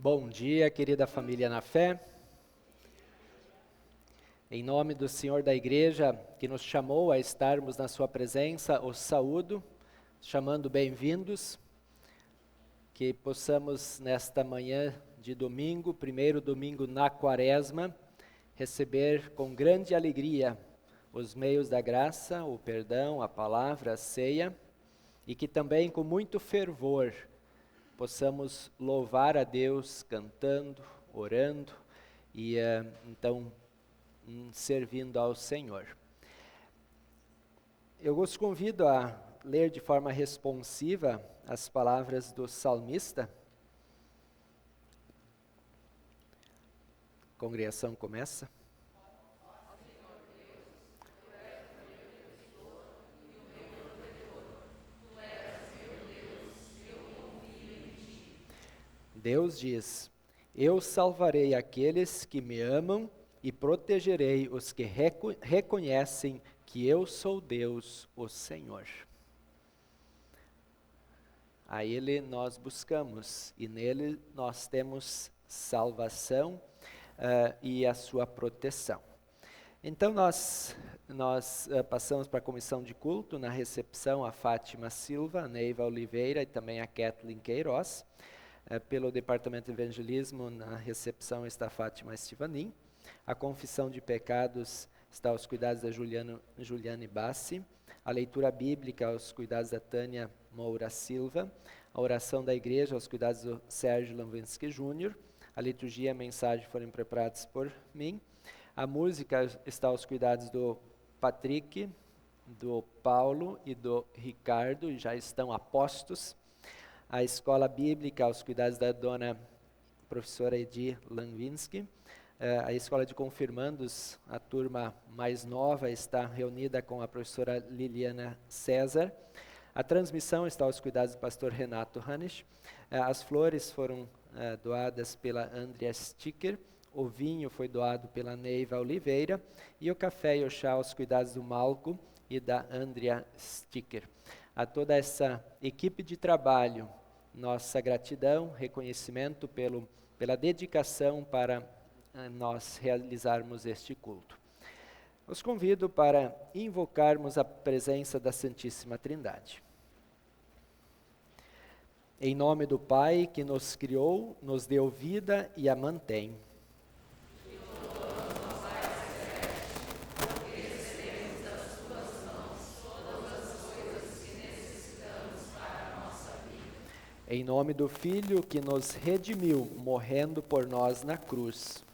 Bom dia, querida família na fé. Em nome do Senhor da Igreja, que nos chamou a estarmos na sua presença, os saúdo, chamando bem-vindos, que possamos nesta manhã de domingo, primeiro domingo na quaresma, receber com grande alegria os meios da graça, o perdão, a palavra, a ceia, e que também com muito fervor possamos louvar a Deus cantando, orando e então servindo ao Senhor. Eu os convido a ler de forma responsiva as palavras do salmista. A congregação começa. Deus diz: Eu salvarei aqueles que me amam e protegerei os que reconhecem que eu sou Deus, o Senhor. A Ele nós buscamos e nele nós temos salvação e a sua proteção. Então nós passamos para a comissão de culto, na recepção a Fátima Silva, a Neiva Oliveira e também a Kathleen Queiroz. Pelo Departamento de Evangelismo, na recepção está a Fátima Estivanin. A confissão de pecados está aos cuidados da Juliane Bassi. A leitura bíblica aos cuidados da Tânia Moura Silva. A oração da igreja aos cuidados do Sérgio Lamvinsky Júnior. A liturgia e a mensagem foram preparados por mim. A música está aos cuidados do Patrick, do Paulo e do Ricardo, e já estão a postos. A escola bíblica aos cuidados da dona professora Edi Lanvinsky. A escola de confirmandos, a turma mais nova, está reunida com a professora Liliana César. A transmissão está aos cuidados do pastor Renato Hanisch. As flores foram doadas pela Andrea Sticker. O vinho foi doado pela Neiva Oliveira. E o café e o chá aos cuidados do Malco e da Andrea Sticker. A toda essa equipe de trabalho, nossa gratidão, reconhecimento pela dedicação para nós realizarmos este culto. Os convido para invocarmos a presença da Santíssima Trindade. Em nome do Pai, que nos criou, nos deu vida e a mantém. Em nome do Filho que nos redimiu, morrendo por nós na cruz.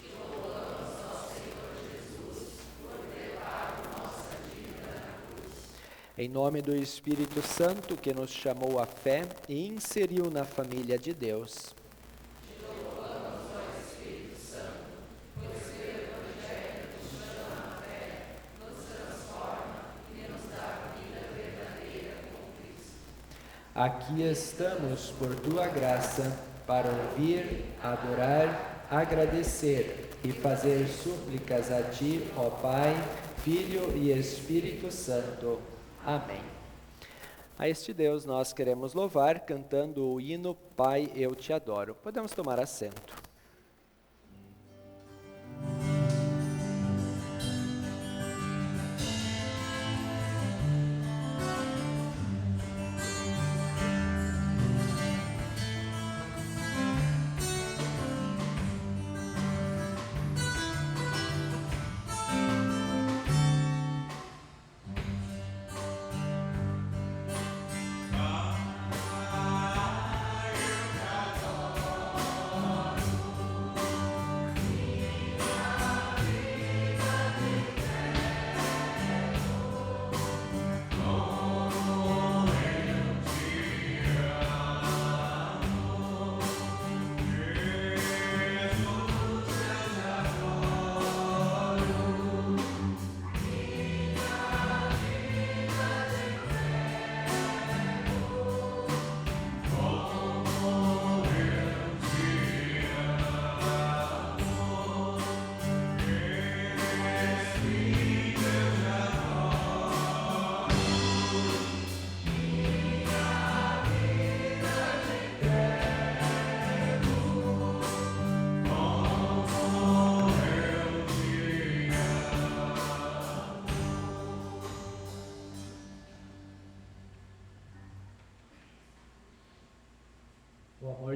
Te louvamos, nosso Senhor Jesus, por levar nossa dívida na cruz. Em nome do Espírito Santo que nos chamou à fé e inseriu na família de Deus. Te louvamos, ó Espírito Santo, pois o Evangelho nos chama à fé, nos transforma e nos dá a vida verdadeira com Cristo. Aqui estamos por tua graça para ouvir, adorar, agradecer e fazer súplicas a ti, ó Pai, Filho e Espírito Santo. Amém. A este Deus nós queremos louvar cantando o hino Pai, eu te adoro. Podemos tomar assento.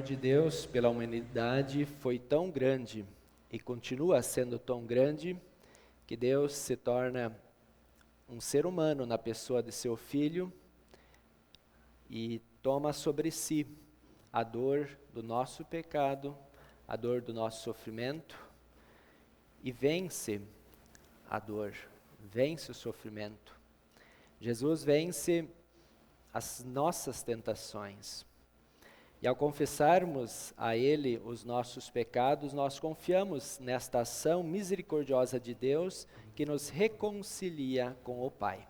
de Deus pela humanidade foi tão grande e continua sendo tão grande que Deus se torna um ser humano na pessoa de seu Filho e toma sobre si a dor do nosso pecado, a dor do nosso sofrimento e vence a dor, vence o sofrimento. Jesus vence as nossas tentações. E ao confessarmos a Ele os nossos pecados, nós confiamos nesta ação misericordiosa de Deus que nos reconcilia com o Pai.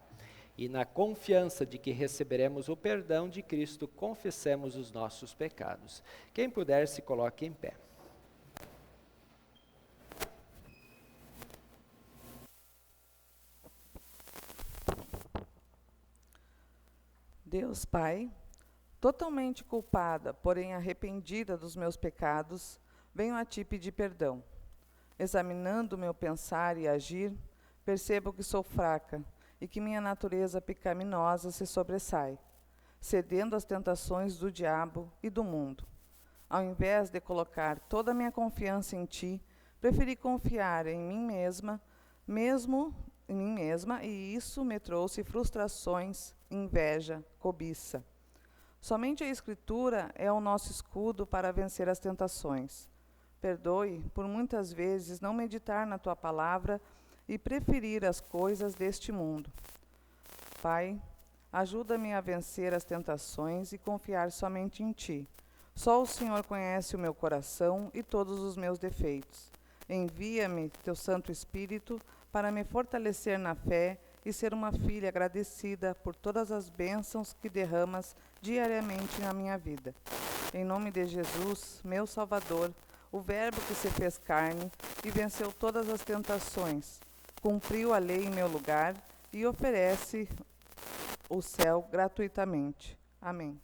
E na confiança de que receberemos o perdão de Cristo, confessemos os nossos pecados. Quem puder, se coloque em pé. Deus Pai, totalmente culpada, porém arrependida dos meus pecados, venho a Ti pedir perdão. Examinando meu pensar e agir, percebo que sou fraca e que minha natureza pecaminosa se sobressai, cedendo às tentações do diabo e do mundo. Ao invés de colocar toda a minha confiança em Ti, preferi confiar em mim mesma, e isso me trouxe frustrações, inveja, cobiça. Somente a Escritura é o nosso escudo para vencer as tentações. Perdoe por muitas vezes não meditar na Tua palavra e preferir as coisas deste mundo. Pai, ajuda-me a vencer as tentações e confiar somente em Ti. Só o Senhor conhece o meu coração e todos os meus defeitos. Envia-me Teu Santo Espírito para me fortalecer na fé e ser uma filha agradecida por todas as bênçãos que derramas diariamente na minha vida. Em nome de Jesus, meu Salvador, o Verbo que se fez carne e venceu todas as tentações, cumpriu a lei em meu lugar e oferece o céu gratuitamente. Amém.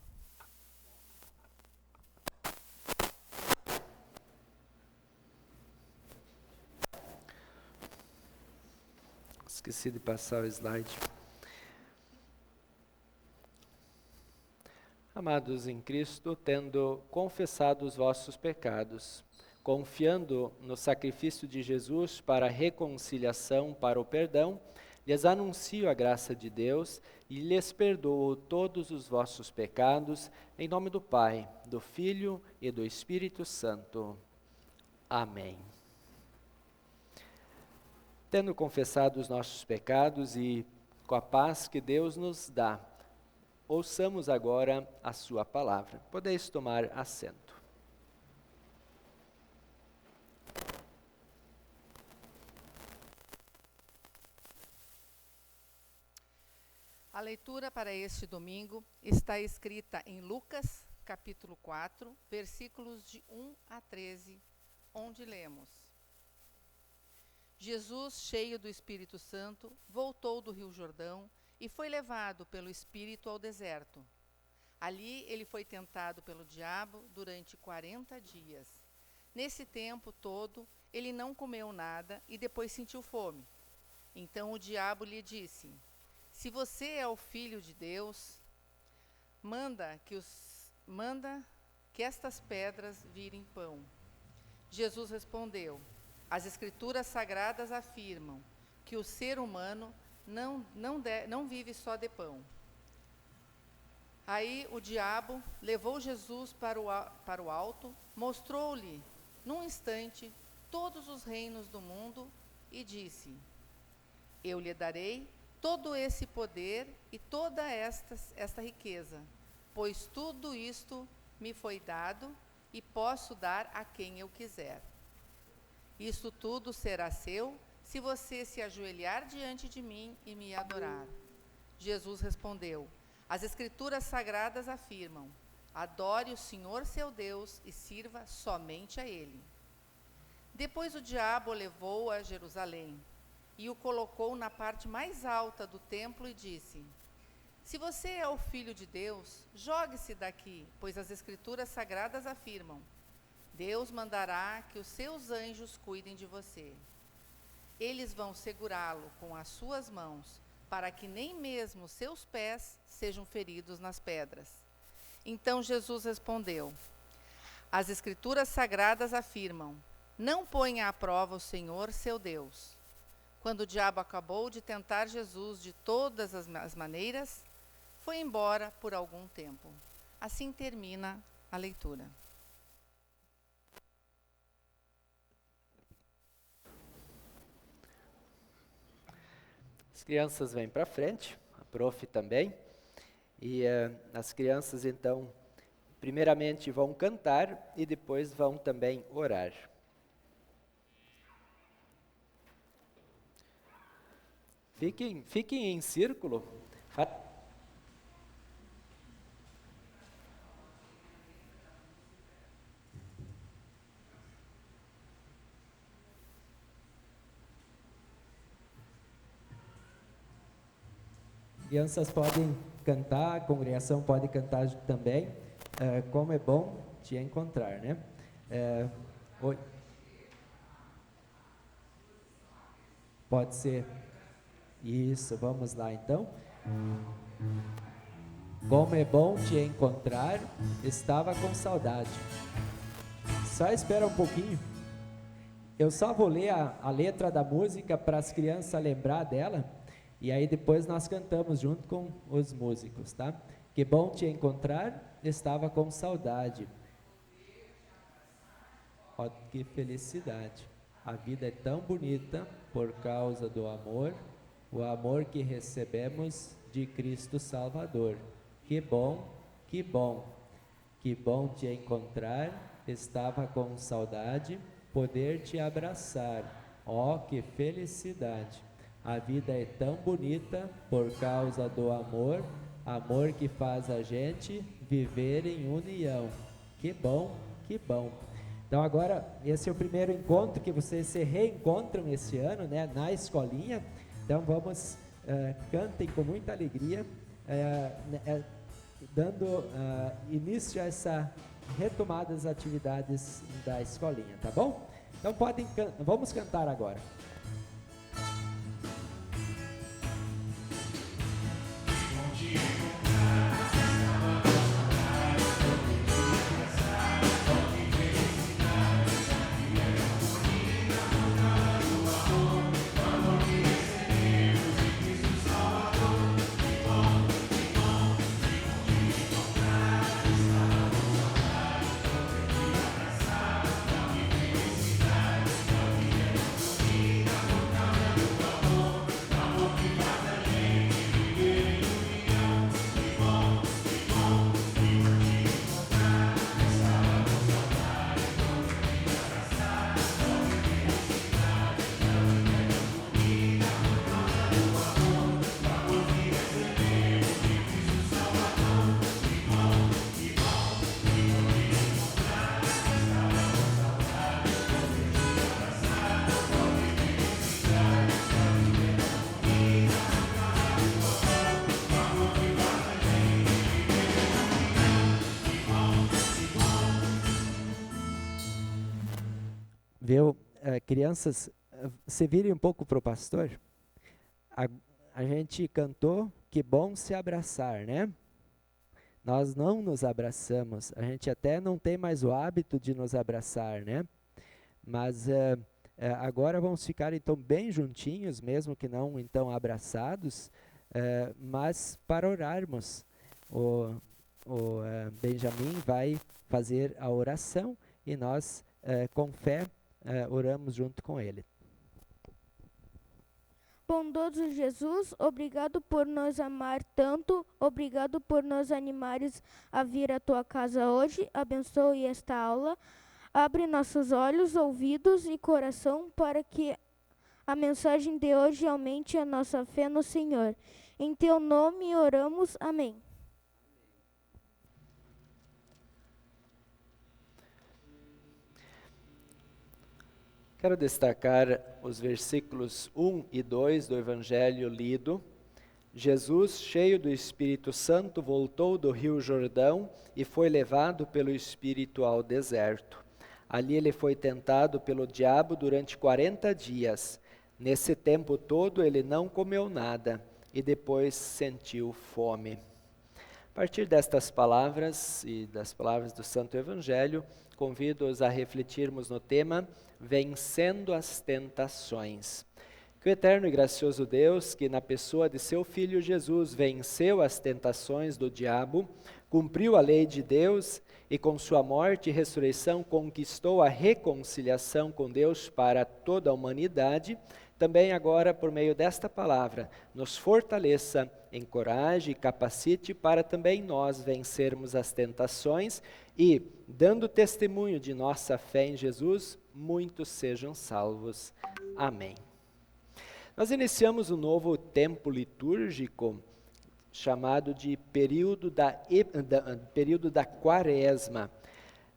Esqueci de passar o slide. Amados em Cristo, tendo confessado os vossos pecados, confiando no sacrifício de Jesus para a reconciliação, para o perdão, lhes anuncio a graça de Deus e lhes perdoo todos os vossos pecados, em nome do Pai, do Filho e do Espírito Santo. Amém. Tendo confessado os nossos pecados e com a paz que Deus nos dá, ouçamos agora a sua palavra. Podeis tomar assento. A leitura para este domingo está escrita em Lucas, capítulo 4, versículos de 1 a 13, onde lemos: Jesus, cheio do Espírito Santo, voltou do Rio Jordão e foi levado pelo Espírito ao deserto. Ali ele foi tentado pelo diabo durante 40 dias. Nesse tempo todo, ele não comeu nada e depois sentiu fome. Então o diabo lhe disse: se você é o Filho de Deus, manda que estas pedras virem pão. Jesus respondeu: as Escrituras Sagradas afirmam que o ser humano não vive só de pão. Aí o diabo levou Jesus para o alto, mostrou-lhe, num instante, todos os reinos do mundo e disse: eu lhe darei todo esse poder e toda esta riqueza, pois tudo isto me foi dado e posso dar a quem eu quiser. Isto tudo será seu, se você se ajoelhar diante de mim e me adorar. Jesus respondeu: as Escrituras Sagradas afirmam: adore o Senhor seu Deus e sirva somente a Ele. Depois o diabo o levou a Jerusalém e o colocou na parte mais alta do templo e disse: se você é o Filho de Deus, jogue-se daqui, pois as Escrituras Sagradas afirmam: Deus mandará que os seus anjos cuidem de você. Eles vão segurá-lo com as suas mãos, para que nem mesmo seus pés sejam feridos nas pedras. Então Jesus respondeu: As Escrituras Sagradas afirmam: não ponha à prova o Senhor, seu Deus. Quando o diabo acabou de tentar Jesus de todas as maneiras, foi embora por algum tempo. Assim termina a leitura. As crianças vêm para frente, a prof também, e as crianças então, primeiramente vão cantar e depois vão também orar. Fiquem em círculo. Crianças podem cantar, a congregação pode cantar também. Como é bom te encontrar, né? Oi. Pode ser. Isso, vamos lá então. Como é bom te encontrar, estava com saudade. Só espera um pouquinho. Eu só vou ler a letra da música para as crianças lembrar dela. E aí depois nós cantamos junto com os músicos, tá? Que bom te encontrar, estava com saudade. Ó, que felicidade. A vida é tão bonita por causa do amor, o amor que recebemos de Cristo Salvador. Que bom, que bom. Que bom te encontrar, estava com saudade, poder te abraçar. Ó, que felicidade. A vida é tão bonita por causa do amor, amor que faz a gente viver em união. Que bom, que bom. Então agora, esse é o primeiro encontro que vocês se reencontram esse ano, né, na escolinha. Então vamos, cantem com muita alegria, dando início a essa retomada das atividades da escolinha, tá bom? Então vamos cantar agora. Viu, crianças, se virem um pouco para o pastor. A gente cantou que bom se abraçar, né? Nós não nos abraçamos, a gente até não tem mais o hábito de nos abraçar, né? Mas agora vamos ficar então bem juntinhos, mesmo que não então abraçados, mas para orarmos. O Benjamin vai fazer a oração e nós, com fé, oramos junto com ele. Bondoso Jesus, obrigado por nos amar tanto, obrigado por nos animares a vir à tua casa hoje. Abençoe esta aula, abre nossos olhos, ouvidos e coração para que a mensagem de hoje aumente a nossa fé no Senhor. Em teu nome oramos, amém. Quero destacar os versículos 1 e 2 do Evangelho lido. Jesus, cheio do Espírito Santo, voltou do rio Jordão e foi levado pelo Espírito ao deserto. Ali ele foi tentado pelo diabo durante 40 dias. Nesse tempo todo ele não comeu nada e depois sentiu fome. A partir destas palavras e das palavras do Santo Evangelho, convido-os a refletirmos no tema Vencendo as Tentações. Que o eterno e gracioso Deus, que na pessoa de seu Filho Jesus venceu as tentações do diabo, cumpriu a lei de Deus e com sua morte e ressurreição conquistou a reconciliação com Deus para toda a humanidade, também agora, por meio desta palavra, nos fortaleça, encoraje e capacite para também nós vencermos as tentações e, dando testemunho de nossa fé em Jesus, muitos sejam salvos. Amém. Nós iniciamos um novo tempo litúrgico chamado de período da Quaresma.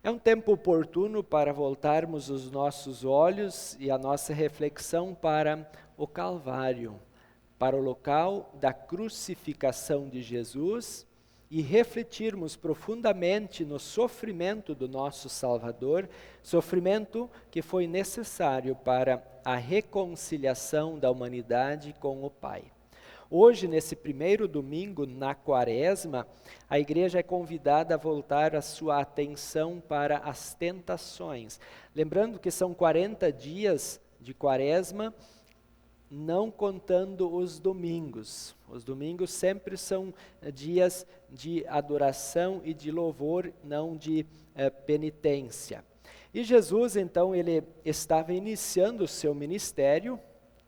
É um tempo oportuno para voltarmos os nossos olhos e a nossa reflexão para o Calvário, para o local da crucificação de Jesus e refletirmos profundamente no sofrimento do nosso Salvador, sofrimento que foi necessário para a reconciliação da humanidade com o Pai. Hoje, nesse primeiro domingo na Quaresma, a igreja é convidada a voltar a sua atenção para as tentações. Lembrando que são 40 dias de Quaresma, não contando os domingos. Os domingos sempre são dias de adoração e de louvor, não de penitência. E Jesus, então, ele estava iniciando o seu ministério.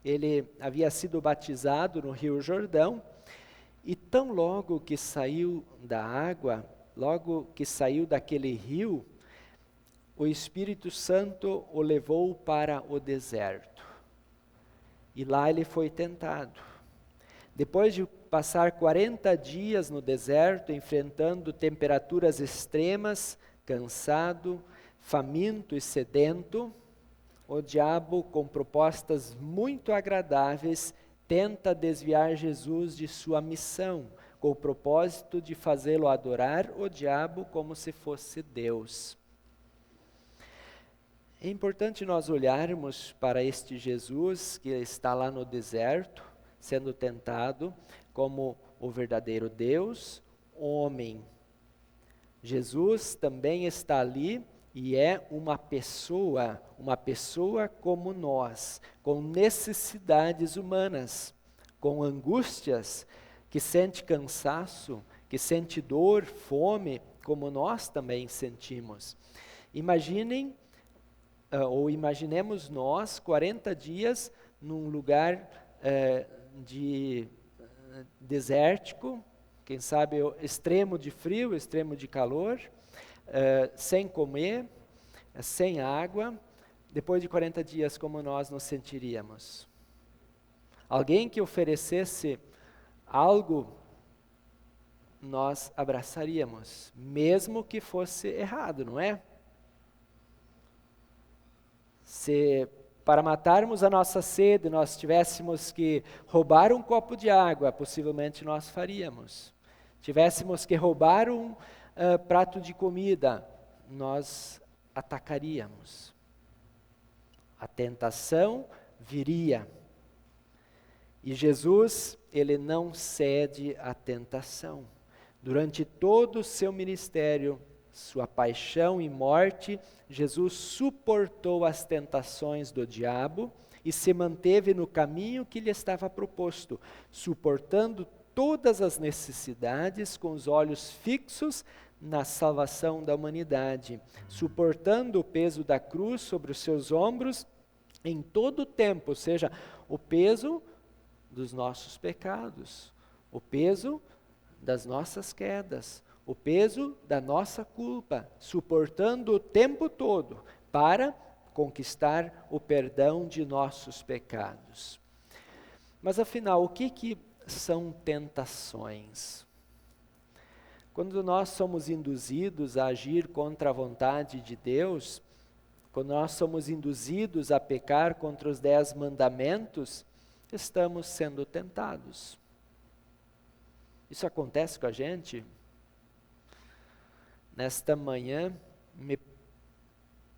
Ele havia sido batizado no Rio Jordão, e tão logo que saiu da água, logo que saiu daquele rio, o Espírito Santo o levou para o deserto. E lá ele foi tentado. Depois de passar 40 dias no deserto, enfrentando temperaturas extremas, cansado, faminto e sedento, o diabo, com propostas muito agradáveis, tenta desviar Jesus de sua missão, com o propósito de fazê-lo adorar o diabo como se fosse Deus. É importante nós olharmos para este Jesus que está lá no deserto, sendo tentado, como o verdadeiro Deus, homem. Jesus também está ali e é uma pessoa como nós, com necessidades humanas, com angústias, que sente cansaço, que sente dor, fome, como nós também sentimos. Imaginemos nós 40 dias num lugar desértico, quem sabe extremo de frio, extremo de calor, sem comer, sem água. Depois de 40 dias, como nós nos sentiríamos? Alguém que oferecesse algo, nós abraçaríamos, mesmo que fosse errado, não é? Se para matarmos a nossa sede nós tivéssemos que roubar um copo de água, possivelmente nós faríamos. Tivéssemos que roubar um prato de comida, nós atacaríamos. A tentação viria. E Jesus, ele não cede à tentação. Durante todo o seu ministério, sua paixão e morte, Jesus suportou as tentações do diabo e se manteve no caminho que lhe estava proposto, suportando todas as necessidades com os olhos fixos na salvação da humanidade, suportando o peso da cruz sobre os seus ombros em todo o tempo, ou seja, o peso dos nossos pecados, o peso das nossas quedas, o peso da nossa culpa, suportando o tempo todo para conquistar o perdão de nossos pecados. Mas afinal, o que são tentações? Quando nós somos induzidos a agir contra a vontade de Deus, quando nós somos induzidos a pecar contra os 10 mandamentos, estamos sendo tentados. Isso acontece com a gente? Nesta manhã, me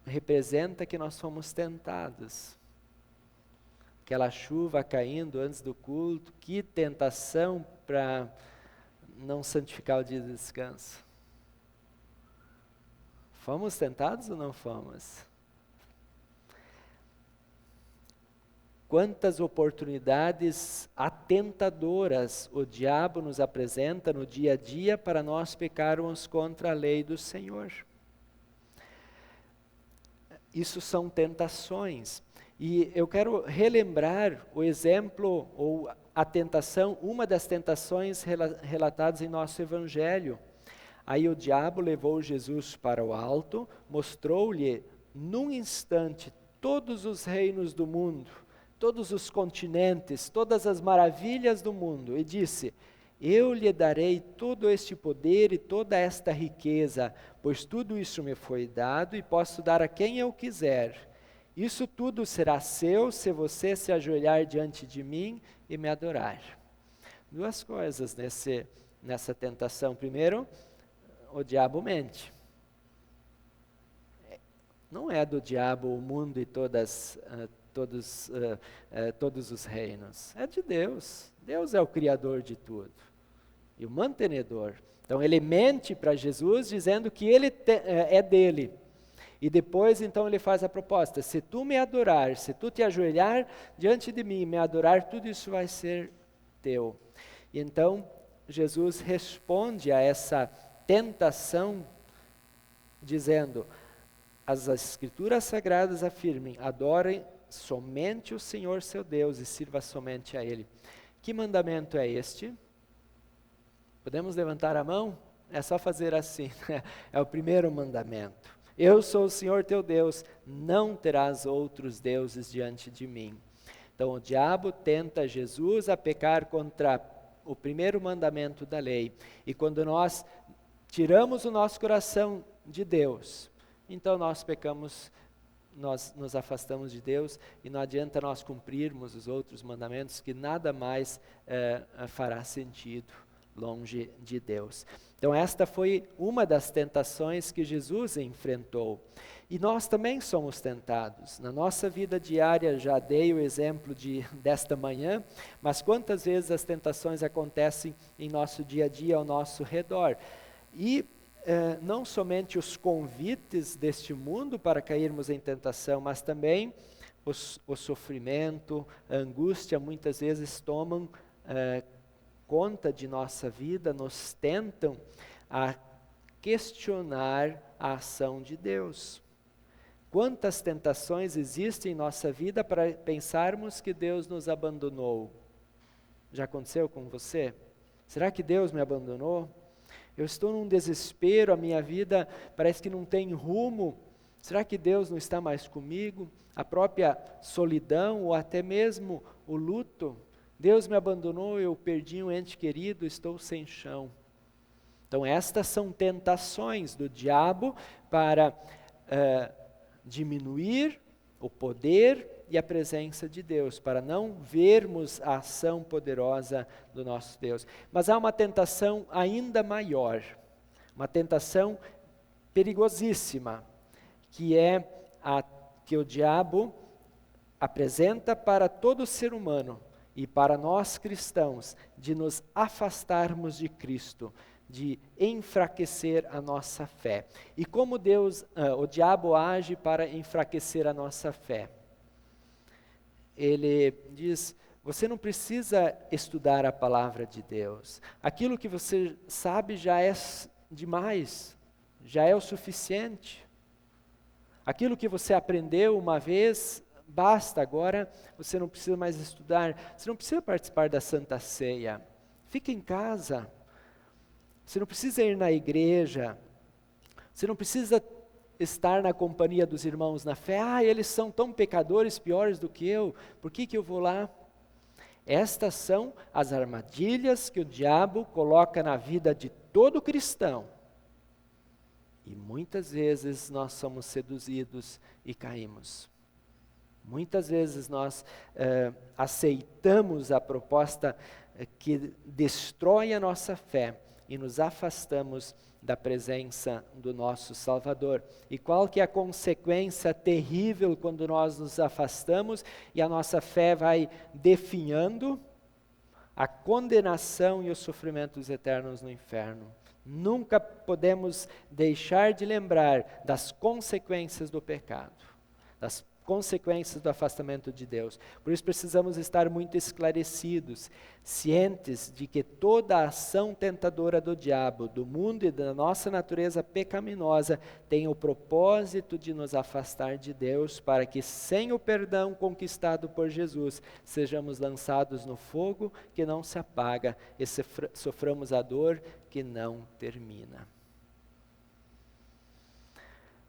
representa que nós fomos tentados. Aquela chuva caindo antes do culto, que tentação para não santificar o dia de descanso? Fomos tentados ou não fomos? Quantas oportunidades atentadoras o diabo nos apresenta no dia a dia para nós pecarmos contra a lei do Senhor. Isso são tentações. E eu quero relembrar o exemplo ou a tentação, uma das tentações relatadas em nosso Evangelho. Aí o diabo levou Jesus para o alto, mostrou-lhe num instante todos os reinos do mundo, todos os continentes, todas as maravilhas do mundo, e disse: eu lhe darei todo este poder e toda esta riqueza, pois tudo isso me foi dado e posso dar a quem eu quiser. Isso tudo será seu se você se ajoelhar diante de mim e me adorar. Duas coisas nessa tentação. Primeiro, o diabo mente. Não é do diabo o mundo e todos os reinos. É de Deus. Deus é o criador de tudo e o mantenedor. Então ele mente para Jesus dizendo que ele é dele. E depois então ele faz a proposta: se tu me adorar, se tu te ajoelhar diante de mim e me adorar, tudo isso vai ser teu. E então Jesus responde a essa tentação dizendo: as Escrituras Sagradas afirmam: adorem somente o Senhor seu Deus e sirva somente a Ele. Que mandamento é este? Podemos levantar a mão? É só fazer assim. É o primeiro mandamento. Eu sou o Senhor teu Deus, não terás outros deuses diante de mim. Então o diabo tenta Jesus a pecar contra o primeiro mandamento da lei. E quando nós tiramos o nosso coração de Deus, então nós pecamos, nós nos afastamos de Deus e não adianta nós cumprirmos os outros mandamentos, que nada mais fará sentido longe de Deus. Então esta foi uma das tentações que Jesus enfrentou. E nós também somos tentados. Na nossa vida diária, já dei o exemplo desta manhã, mas quantas vezes as tentações acontecem em nosso dia a dia, ao nosso redor. E não somente os convites deste mundo para cairmos em tentação, mas também o sofrimento, a angústia, muitas vezes tomam conta de nossa vida, nos tentam a questionar a ação de Deus. Quantas tentações existem em nossa vida para pensarmos que Deus nos abandonou? Já aconteceu com você? Será que Deus me abandonou? Eu estou num desespero, a minha vida parece que não tem rumo. Será que Deus não está mais comigo? A própria solidão ou até mesmo o luto. Deus me abandonou, eu perdi um ente querido, estou sem chão. Então estas são tentações do diabo para diminuir o poder e a presença de Deus, para não vermos a ação poderosa do nosso Deus. Mas há uma tentação ainda maior, uma tentação perigosíssima, que é a que o diabo apresenta para todo ser humano e para nós cristãos, de nos afastarmos de Cristo, de enfraquecer a nossa fé. E como o diabo age para enfraquecer a nossa fé? Ele diz: você não precisa estudar a palavra de Deus. Aquilo que você sabe já é demais, já é o suficiente. Aquilo que você aprendeu uma vez basta, agora você não precisa mais estudar, você não precisa participar da Santa Ceia. Fica em casa. Você não precisa ir na igreja. Você não precisa estar na companhia dos irmãos na fé. Eles são tão pecadores, piores do que eu, por que eu vou lá? Estas são as armadilhas que o diabo coloca na vida de todo cristão. E muitas vezes nós somos seduzidos e caímos. Muitas vezes nós aceitamos a proposta que destrói a nossa fé e nos afastamos da presença do nosso Salvador. E qual que é a consequência terrível quando nós nos afastamos e a nossa fé vai definhando, a condenação e os sofrimentos eternos no inferno. Nunca podemos deixar de lembrar das consequências do pecado, das consequências do afastamento de Deus. Por isso precisamos estar muito esclarecidos, cientes de que toda a ação tentadora do diabo, do mundo e da nossa natureza pecaminosa tem o propósito de nos afastar de Deus, para que sem o perdão conquistado por Jesus, sejamos lançados no fogo que não se apaga e soframos a dor que não termina.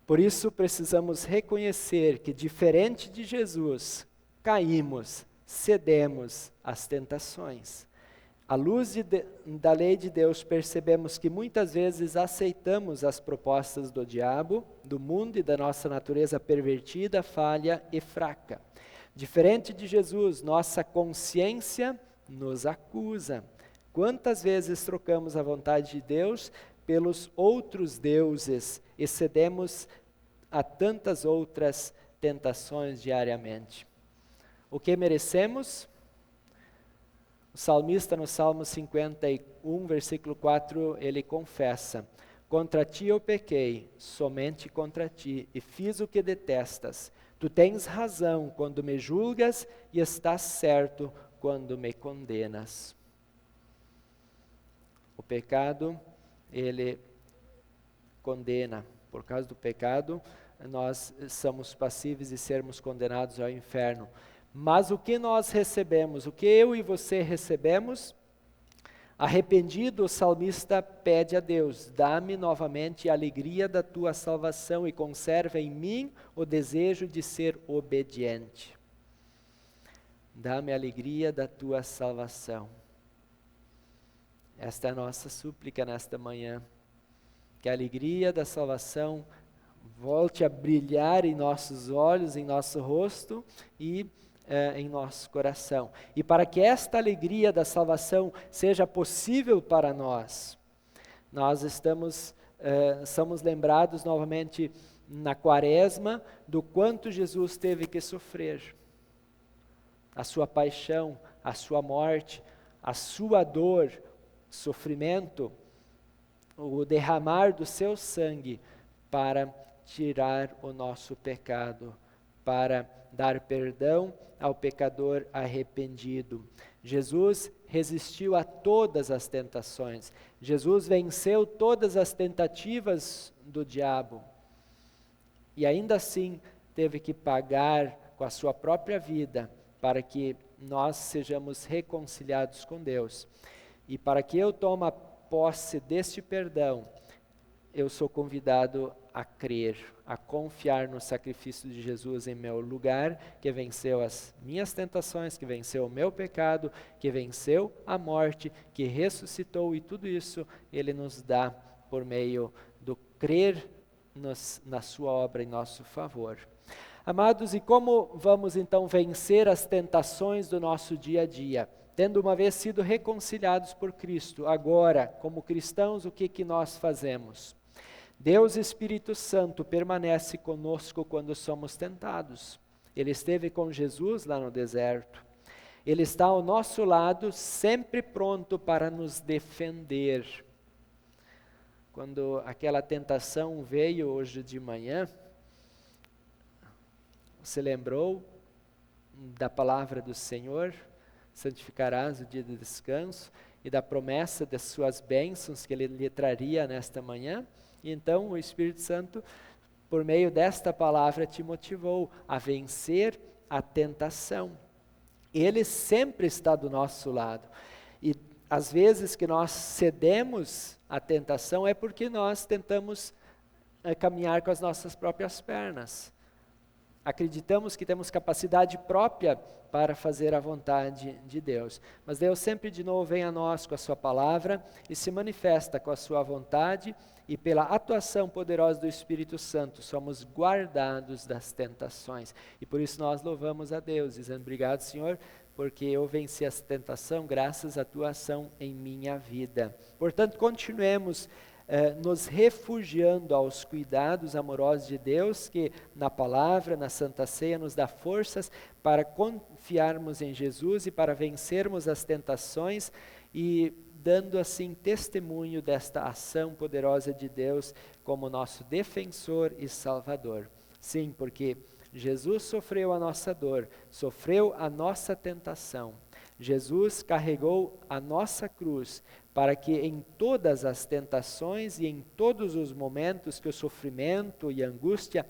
Por isso precisamos reconhecer que, diferente de Jesus, caímos, cedemos às tentações. À luz da lei de Deus, percebemos que muitas vezes aceitamos as propostas do diabo, do mundo e da nossa natureza pervertida, falha e fraca. Diferente de Jesus, nossa consciência nos acusa. Quantas vezes trocamos a vontade de Deus pelos outros deuses e cedemos a tantas outras tentações diariamente? O que merecemos? O salmista no Salmo 51, versículo 4, ele confessa: contra ti eu pequei, somente contra ti, e fiz o que detestas. Tu tens razão quando me julgas e estás certo quando me condenas. O pecado, ele condena. Por causa do pecado, nós somos passíveis de sermos condenados ao inferno. Mas o que nós recebemos, o que eu e você recebemos? Arrependido, o salmista pede a Deus: dá-me novamente a alegria da tua salvação e conserva em mim o desejo de ser obediente. Dá-me a alegria da tua salvação. Esta é a nossa súplica nesta manhã. Que a alegria da salvação volte a brilhar em nossos olhos, em nosso rosto e em nosso coração. E para que esta alegria da salvação seja possível para nós, nós somos lembrados novamente na Quaresma do quanto Jesus teve que sofrer. A sua paixão, a sua morte, a sua dor, sofrimento, o derramar do seu sangue para tirar o nosso pecado, para dar perdão ao pecador arrependido. Jesus resistiu a todas as tentações. Jesus venceu todas as tentativas do diabo. E ainda assim teve que pagar com a sua própria vida para que nós sejamos reconciliados com Deus. E para que eu tome posse deste perdão, eu sou convidado a crer, a confiar no sacrifício de Jesus em meu lugar, que venceu as minhas tentações, que venceu o meu pecado, que venceu a morte, que ressuscitou, e tudo isso Ele nos dá por meio do crer na sua obra em nosso favor. Amados, e como vamos então vencer as tentações do nosso dia a dia? Tendo uma vez sido reconciliados por Cristo, agora, como cristãos, o que nós fazemos? Deus Espírito Santo permanece conosco quando somos tentados. Ele esteve com Jesus lá no deserto. Ele está ao nosso lado, sempre pronto para nos defender. Quando aquela tentação veio hoje de manhã, você lembrou da palavra do Senhor? Santificarás o dia de descanso, e da promessa das suas bênçãos que Ele lhe traria nesta manhã. E então o Espírito Santo, por meio desta palavra, te motivou a vencer a tentação. Ele sempre está do nosso lado. E às vezes que nós cedemos à tentação é porque nós tentamos caminhar com as nossas próprias pernas. Acreditamos que temos capacidade própria para fazer a vontade de Deus. Mas Deus sempre de novo vem a nós com a sua palavra e se manifesta com a sua vontade, e pela atuação poderosa do Espírito Santo somos guardados das tentações. E por isso nós louvamos a Deus, dizendo: obrigado, Senhor, porque eu venci essa tentação graças à tua ação em minha vida. Portanto, continuemos nos refugiando aos cuidados amorosos de Deus, que na palavra, na Santa Ceia, nos dá forças para confiarmos em Jesus e para vencermos as tentações, e dando assim testemunho desta ação poderosa de Deus como nosso defensor e salvador. Sim, porque Jesus sofreu a nossa dor, sofreu a nossa tentação. Jesus carregou a nossa cruz para que em todas as tentações e em todos os momentos que o sofrimento e a angústia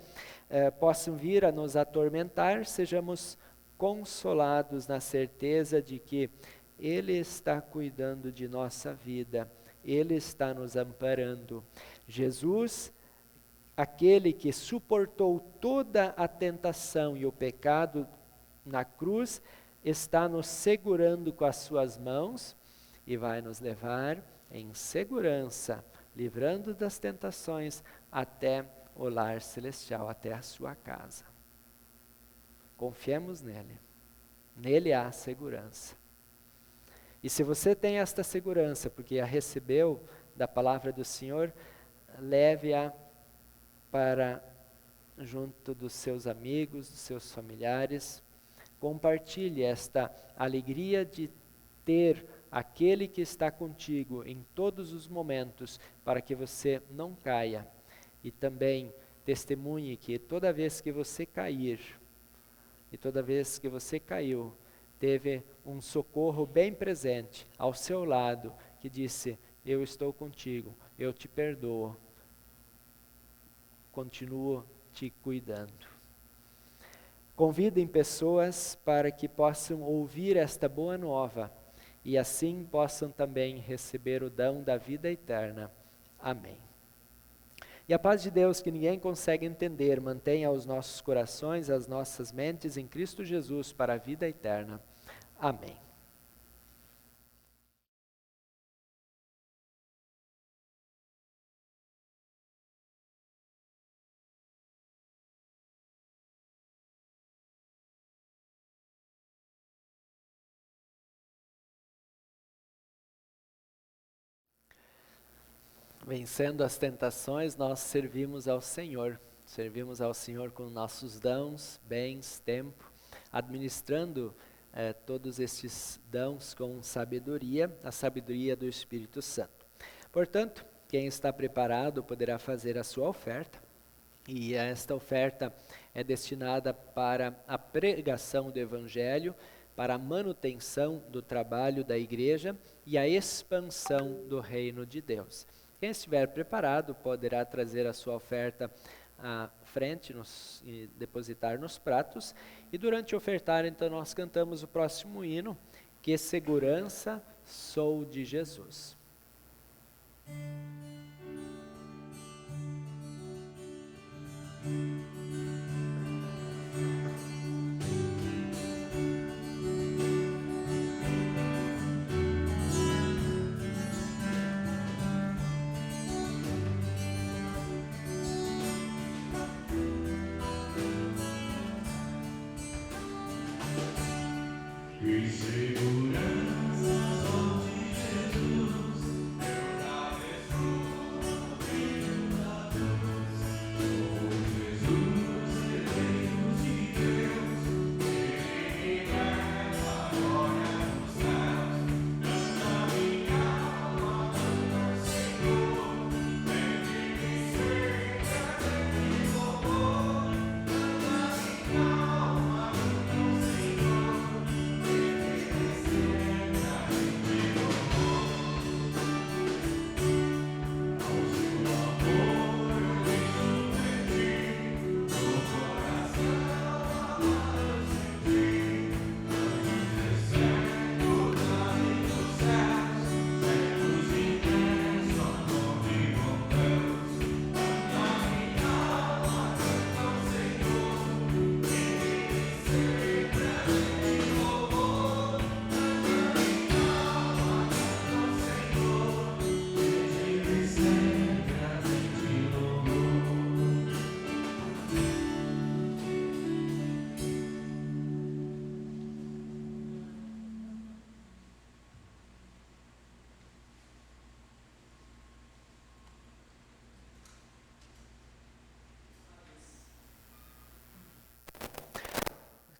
possam vir a nos atormentar, sejamos consolados na certeza de que Ele está cuidando de nossa vida, Ele está nos amparando. Jesus, aquele que suportou toda a tentação e o pecado na cruz, está nos segurando com as suas mãos e vai nos levar em segurança, livrando das tentações até o lar celestial, até a sua casa. Confiemos nele. Nele há segurança. E se você tem esta segurança, porque a recebeu da palavra do Senhor, leve-a para junto dos seus amigos, dos seus familiares. Compartilhe esta alegria de ter aquele que está contigo em todos os momentos, para que você não caia. E também testemunhe que toda vez que você cair, e toda vez que você caiu, teve um socorro bem presente ao seu lado, que disse: eu estou contigo, eu te perdoo, continuo te cuidando. Convidem pessoas para que possam ouvir esta boa nova e assim possam também receber o dom da vida eterna. Amém. E a paz de Deus, que ninguém consegue entender, mantenha os nossos corações, as nossas mentes em Cristo Jesus para a vida eterna. Amém. Vencendo as tentações, nós servimos ao Senhor com nossos dons, bens, tempo, administrando todos estes dons com sabedoria, a sabedoria do Espírito Santo. Portanto, quem está preparado poderá fazer a sua oferta, e esta oferta é destinada para a pregação do Evangelho, para a manutenção do trabalho da igreja e a expansão do reino de Deus. Quem estiver preparado poderá trazer a sua oferta à frente e depositar nos pratos. E durante o ofertar, então, nós cantamos o próximo hino: Que segurança sou de Jesus.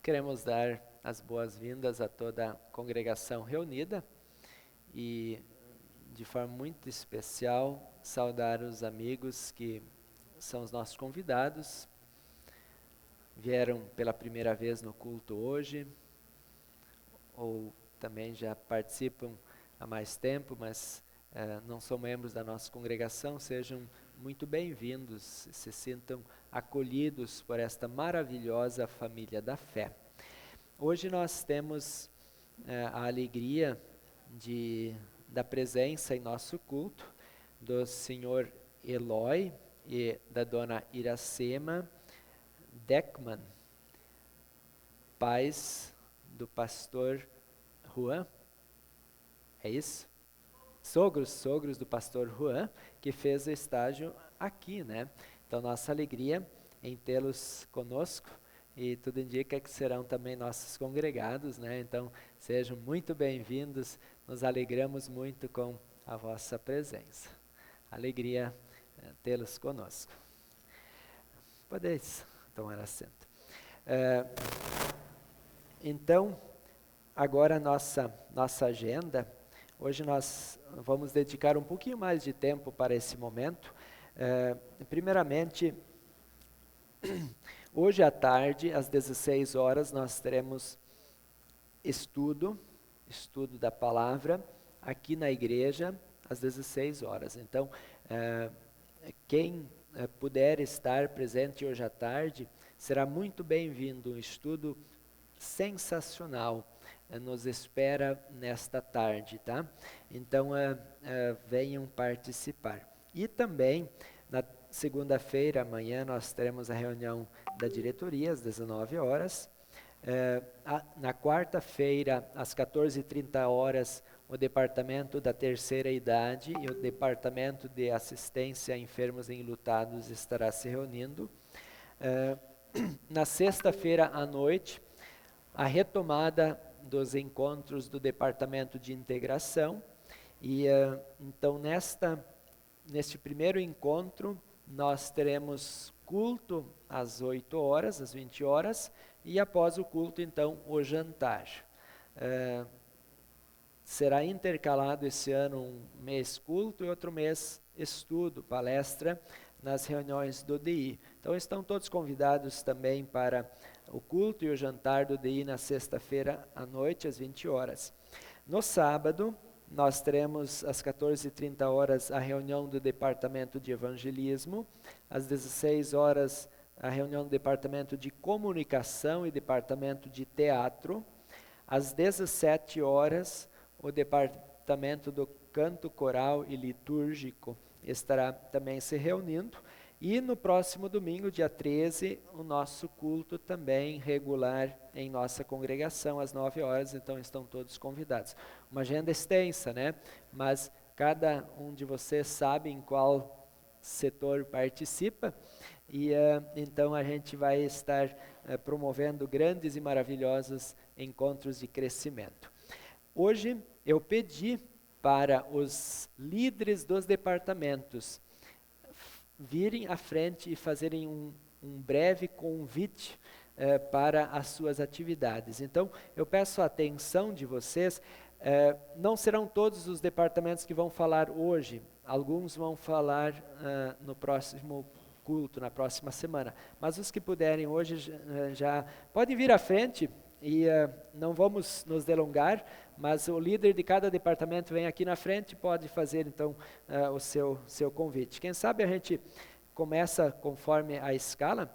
queremos dar as boas-vindas a toda a congregação reunida e, de forma muito especial, saudar os amigos que são os nossos convidados, vieram pela primeira vez no culto hoje, ou também já participam há mais tempo, mas não são membros da nossa congregação. Sejam muito bem-vindos, se sintam acolhidos por esta maravilhosa família da fé. Hoje nós temos a alegria da presença em nosso culto do senhor Eloy e da dona Iracema Deckman, pais do pastor Juan, é isso? Sogros do pastor Juan, que fez o estágio aqui, né? Então, nossa alegria em tê-los conosco, e tudo indica que serão também nossos congregados, né? Então, sejam muito bem-vindos, nos alegramos muito com a vossa presença. Alegria tê-los conosco. Podeis tomar assento. Então, agora nossa agenda. Hoje nós vamos dedicar um pouquinho mais de tempo para esse momento. Primeiramente, hoje à tarde, às 16 horas, nós teremos estudo da palavra aqui na igreja, às 16 horas. Então, quem puder estar presente hoje à tarde, será muito bem-vindo. Um estudo sensacional nos espera nesta tarde, tá? Então, venham participar. E também, na segunda-feira, amanhã, nós teremos a reunião da diretoria, às 19 horas. Na quarta-feira, às 14h30, o departamento da terceira idade e o departamento de assistência a enfermos e enlutados estará se reunindo. Na sexta-feira à noite, a retomada dos encontros do departamento de integração. E então, neste primeiro encontro, nós teremos culto às 8 horas, às 20 horas, e após o culto, então, o jantar. Será intercalado esse ano um mês culto e outro mês estudo, palestra, nas reuniões do DI. Então, estão todos convidados também para o culto e o jantar do DI na sexta-feira à noite, às 20 horas. No sábado, nós teremos às 14h30 a reunião do departamento de evangelismo, às 16 horas a reunião do departamento de comunicação e departamento de teatro, às 17 horas o departamento do canto coral e litúrgico estará também se reunindo. E no próximo domingo, dia 13, o nosso culto também regular em nossa congregação, às 9 horas, então estão todos convidados. Uma agenda extensa, né? Mas cada um de vocês sabe em qual setor participa, e então a gente vai estar promovendo grandes e maravilhosos encontros de crescimento. Hoje eu pedi para os líderes dos departamentos virem à frente e fazerem um breve convite para as suas atividades. Então, eu peço a atenção de vocês. Não serão todos os departamentos que vão falar hoje, alguns vão falar no próximo culto, na próxima semana, mas os que puderem hoje já podem vir à frente. E não vamos nos delongar, mas o líder de cada departamento vem aqui na frente e pode fazer então o seu convite. Quem sabe a gente começa conforme a escala.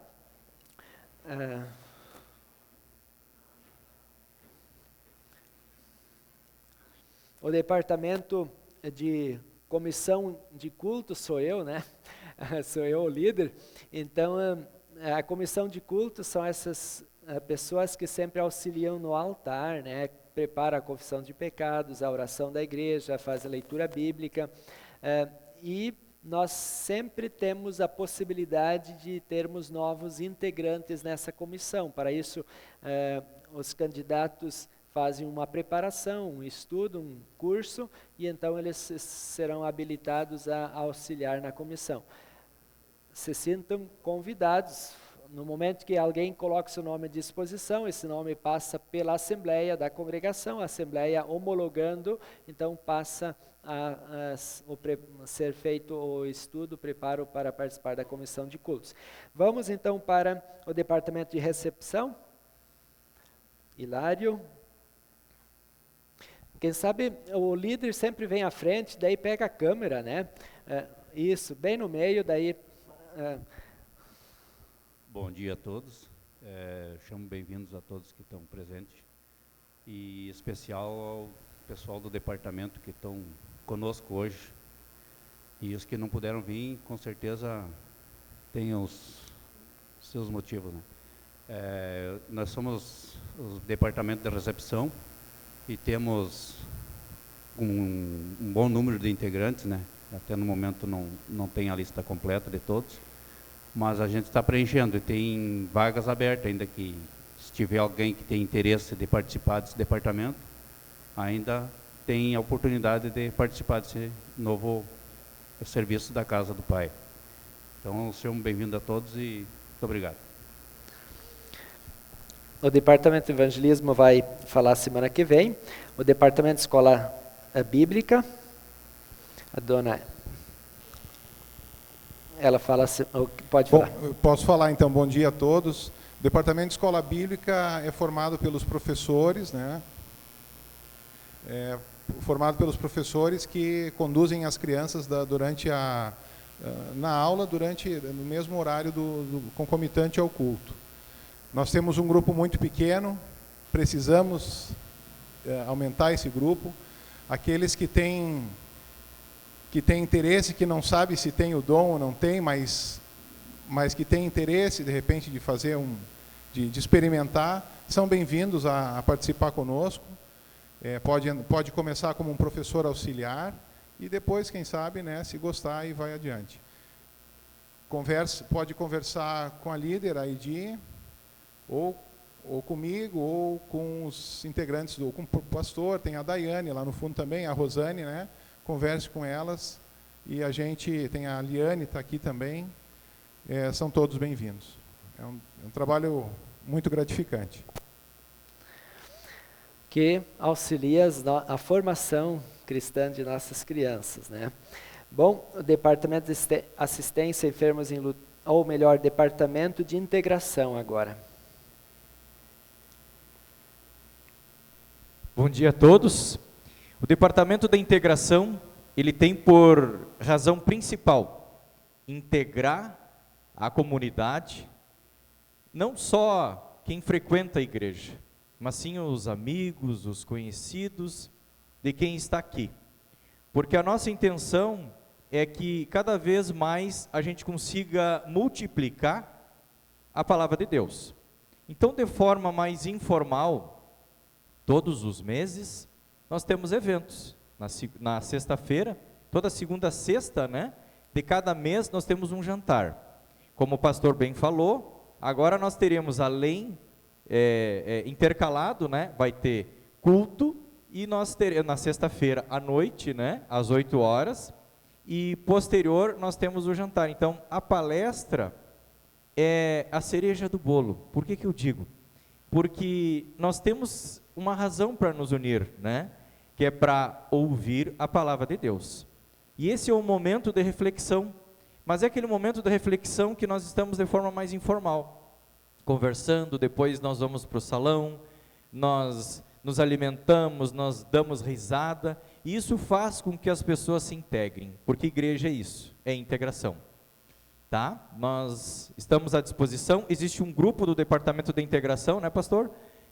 O departamento de comissão de culto sou eu, né? Sou eu o líder. Então, a comissão de culto são essas pessoas que sempre auxiliam no altar, né? Prepara a confissão de pecados, a oração da igreja, faz a leitura bíblica, e nós sempre temos a possibilidade de termos novos integrantes nessa comissão. Para isso, os candidatos fazem uma preparação, um estudo, um curso, e então eles serão habilitados a auxiliar na comissão. Se sintam convidados. no momento que alguém coloca seu nome à disposição, esse nome passa pela Assembleia da Congregação, a Assembleia homologando, então passa a ser feito o estudo, o preparo para participar da comissão de cultos. Vamos então para o departamento de recepção. Hilário. Quem sabe o líder sempre vem à frente, daí pega a câmera, né? Isso, bem no meio, daí... Bom dia a todos, chamo bem-vindos a todos que estão presentes, e em especial ao pessoal do departamento que estão conosco hoje, e os que não puderam vir, com certeza têm os seus motivos, né? Nós somos o departamento de recepção e temos um bom número de integrantes, né? Até no momento não tem a lista completa de todos, mas a gente está preenchendo e tem vagas abertas ainda, que se tiver alguém que tem interesse de participar desse departamento, ainda tem a oportunidade de participar desse novo serviço da Casa do Pai. Então, sejam bem-vindos a todos e muito obrigado. O Departamento de Evangelismo vai falar semana que vem. O Departamento de Escola Bíblica, a dona... Ela fala, pode falar. Bom, posso falar então, bom dia a todos. O Departamento de Escola Bíblica é formado pelos professores, né? Formado pelos professores que conduzem as crianças na aula, no mesmo horário concomitante ao culto. Nós temos um grupo muito pequeno, precisamos aumentar esse grupo. Aqueles que têm interesse, que não sabe se tem o dom ou não tem, mas que tem interesse, de repente, de fazer de experimentar, são bem-vindos a participar conosco. Pode começar como um professor auxiliar e depois, quem sabe, né, se gostar, e vai adiante. Pode conversar com a líder, a Edi, ou comigo, ou com os integrantes, ou com o pastor, tem a Daiane lá no fundo também, a Rosane, né? Converse com elas, e a gente tem a Liane, está aqui também, são todos bem-vindos. É um trabalho muito gratificante. Que auxilia a formação cristã de nossas crianças, né? Bom, o Departamento de Assistência a Enfermos em Luta, ou melhor, Departamento de Integração agora. Bom dia a todos. O Departamento da Integração, ele tem por razão principal integrar a comunidade, não só quem frequenta a igreja, mas sim os amigos, os conhecidos de quem está aqui. Porque a nossa intenção é que cada vez mais a gente consiga multiplicar a palavra de Deus. Então, de forma mais informal, todos os meses, nós temos eventos. Na sexta-feira, toda segunda sexta, né, de cada mês, nós temos um jantar. Como o pastor bem falou, agora nós teremos, além, intercalado, né, vai ter culto, e nós teremos, na sexta-feira à noite, né, às 8 horas, e posterior nós temos o jantar. Então, a palestra é a cereja do bolo. Por que eu digo? Porque nós temos uma razão para nos unir, né? Que é para ouvir a palavra de Deus. E esse é o momento de reflexão, mas é aquele momento de reflexão que nós estamos de forma mais informal, conversando, depois nós vamos para o salão, nós nos alimentamos, nós damos risada, e isso faz com que as pessoas se integrem, porque igreja é isso, é integração. Tá? Nós estamos à disposição, existe um grupo do Departamento de Integração, né, pastor?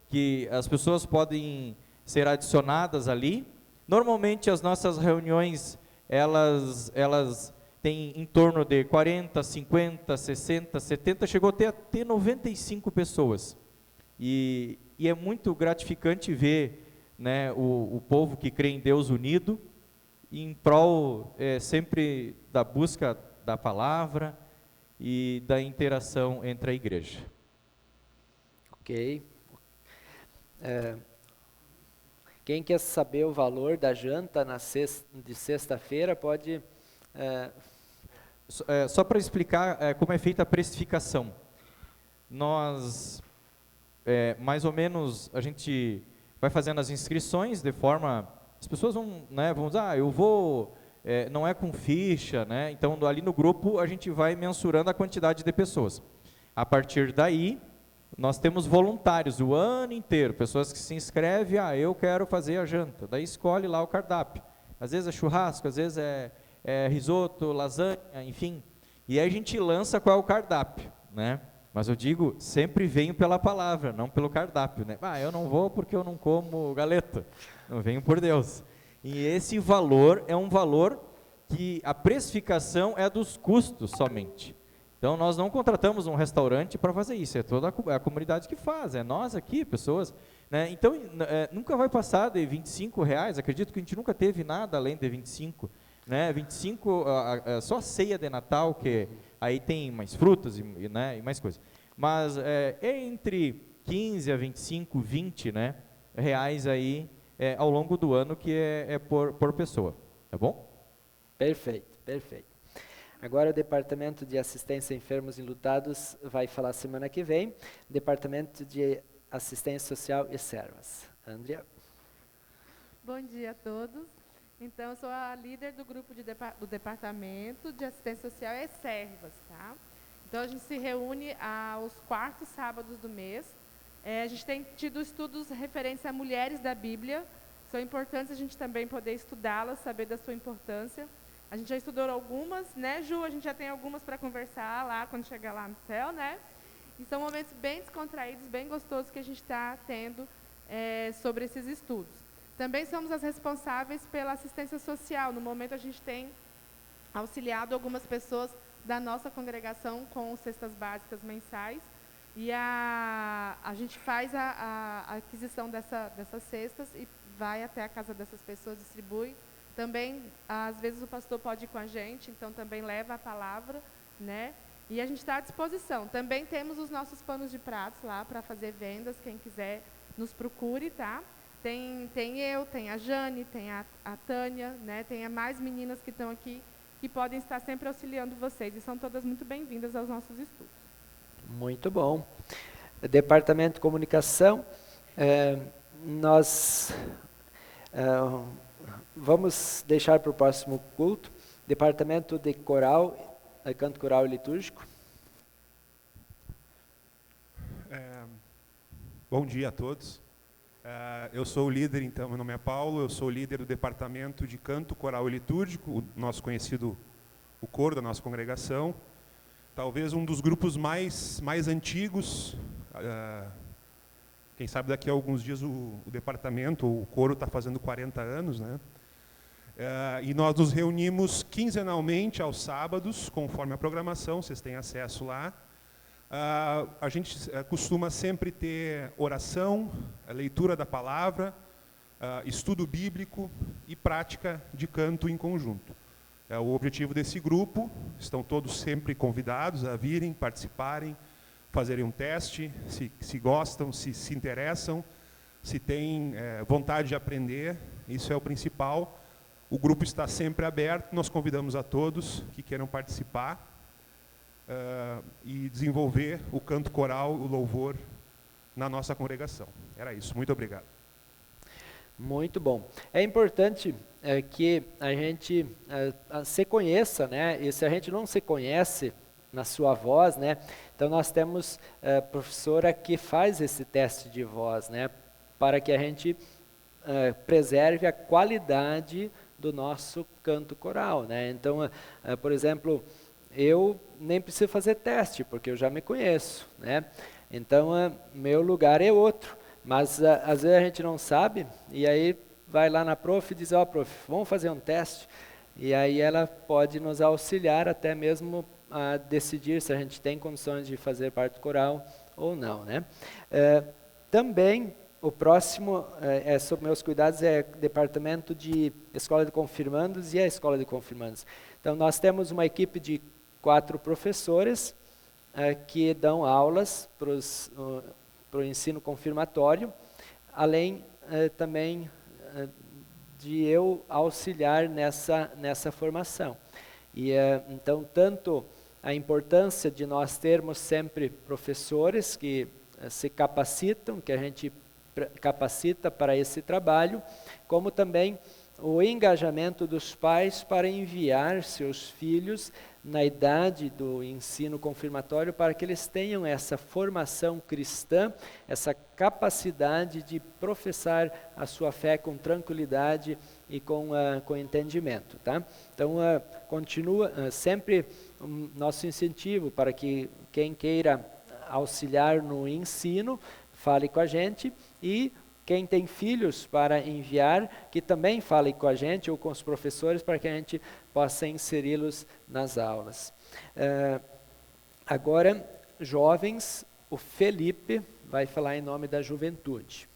Que as pessoas podem ser adicionadas ali. Normalmente as nossas reuniões, elas têm em torno de 40, 50, 60, 70, chegou até a ter 95 pessoas. E é muito gratificante ver, né, o povo que crê em Deus unido, em prol sempre da busca da palavra e da interação entre a igreja. Ok. Quem quer saber o valor da janta de sexta-feira pode... Só para explicar como é feita a precificação. nós, mais ou menos, a gente vai fazendo as inscrições de forma, as pessoas vão, né, vão dizer, eu vou, não é com ficha, né, então ali no grupo a gente vai mensurando a quantidade de pessoas. A partir daí, nós temos voluntários o ano inteiro, pessoas que se inscrevem, eu quero fazer a janta, daí escolhe lá o cardápio, às vezes é churrasco, às vezes é risoto, lasanha, enfim, e aí a gente lança qual é o cardápio, né? Mas eu digo, sempre venho pela palavra, não pelo cardápio, né? Eu não vou porque eu não como galeta, não venho por Deus. E esse valor é um valor que a precificação é dos custos somente. Então, nós não contratamos um restaurante para fazer isso, é toda a comunidade que faz, é nós aqui, pessoas, né? Então, nunca vai passar de R$25, acredito que a gente nunca teve nada além de 25, né? 25, só a ceia de Natal, que aí tem mais frutas né, e mais coisas. Mas entre 15 a 25, 20, né, reais aí ao longo do ano, que é por pessoa, tá bom? Perfeito, perfeito. Agora o Departamento de Assistência a Enfermos e Enlutados vai falar semana que vem. Departamento de Assistência Social e Servas. Andrea. Bom dia a todos. Então, eu sou a líder do grupo do Departamento de Assistência Social e Servas, tá? Então, a gente se reúne aos 4º sábados do mês. A gente tem tido estudos referentes a mulheres da Bíblia. São importantes a gente também poder estudá-las, saber da sua importância. A gente já estudou algumas, né, Ju? A gente já tem algumas para conversar lá, quando chegar lá no céu, né? E são momentos bem descontraídos, bem gostosos que a gente está tendo sobre esses estudos. Também somos as responsáveis pela assistência social. No momento, a gente tem auxiliado algumas pessoas da nossa congregação com cestas básicas mensais. E a gente faz a aquisição dessas cestas e vai até a casa dessas pessoas, distribui. Também, às vezes, o pastor pode ir com a gente, então também leva a palavra, né? E a gente está à disposição. Também temos os nossos panos de pratos lá para fazer vendas, quem quiser nos procure, tá? Tem eu, tem a Jane, tem a Tânia, né? Tem mais meninas que estão aqui, que podem estar sempre auxiliando vocês, e são todas muito bem-vindas aos nossos estudos. Muito bom. Departamento de Comunicação, nós vamos deixar para o próximo culto. Departamento de Coral, Canto Coral e Litúrgico. Bom dia a todos. Eu sou o líder, então, meu nome é Paulo, eu sou o líder do Departamento de Canto Coral e Litúrgico, o nosso conhecido, o coro da nossa congregação. Talvez um dos grupos mais antigos, quem sabe daqui a alguns dias o departamento, o coro está fazendo 40 anos, né? E nós nos reunimos quinzenalmente aos sábados, conforme a programação, vocês têm acesso lá. A gente costuma sempre ter oração, a leitura da palavra, estudo bíblico e prática de canto em conjunto. O objetivo desse grupo, estão todos sempre convidados a virem, participarem, fazerem um teste, se gostam, se interessam, se têm vontade de aprender, isso é o principal. O grupo está sempre aberto, nós convidamos a todos que queiram participar e desenvolver o canto coral, o louvor na nossa congregação. Era isso, muito obrigado. Muito bom. É importante que a gente se conheça, né? E se a gente não se conhece na sua voz, né? Então nós temos professora que faz esse teste de voz, né? Para que a gente preserve a qualidade do nosso canto coral, né? Então, por exemplo, eu nem preciso fazer teste, porque eu já me conheço, né? Então, meu lugar é outro. Mas, às vezes, a gente não sabe, e aí vai lá na prof e diz, prof, vamos fazer um teste. E aí ela pode nos auxiliar até mesmo a decidir se a gente tem condições de fazer parte coral ou não, né? Também, o próximo, sob meus cuidados, é Departamento de Escola de Confirmandos e a Escola de Confirmandos. Então, nós temos uma equipe de 4 professores que dão aulas para o ensino confirmatório, além também de eu auxiliar nessa formação. E então, tanto a importância de nós termos sempre professores que se capacitam, que a gente capacita para esse trabalho, como também o engajamento dos pais para enviar seus filhos na idade do ensino confirmatório para que eles tenham essa formação cristã, essa capacidade de professar a sua fé com tranquilidade e com entendimento. Tá? Então, continua sempre nosso incentivo para que quem queira auxiliar no ensino, fale com a gente, e quem tem filhos para enviar, que também fale com a gente ou com os professores para que a gente possa inseri-los nas aulas. Agora, jovens, o Felipe vai falar em nome da juventude.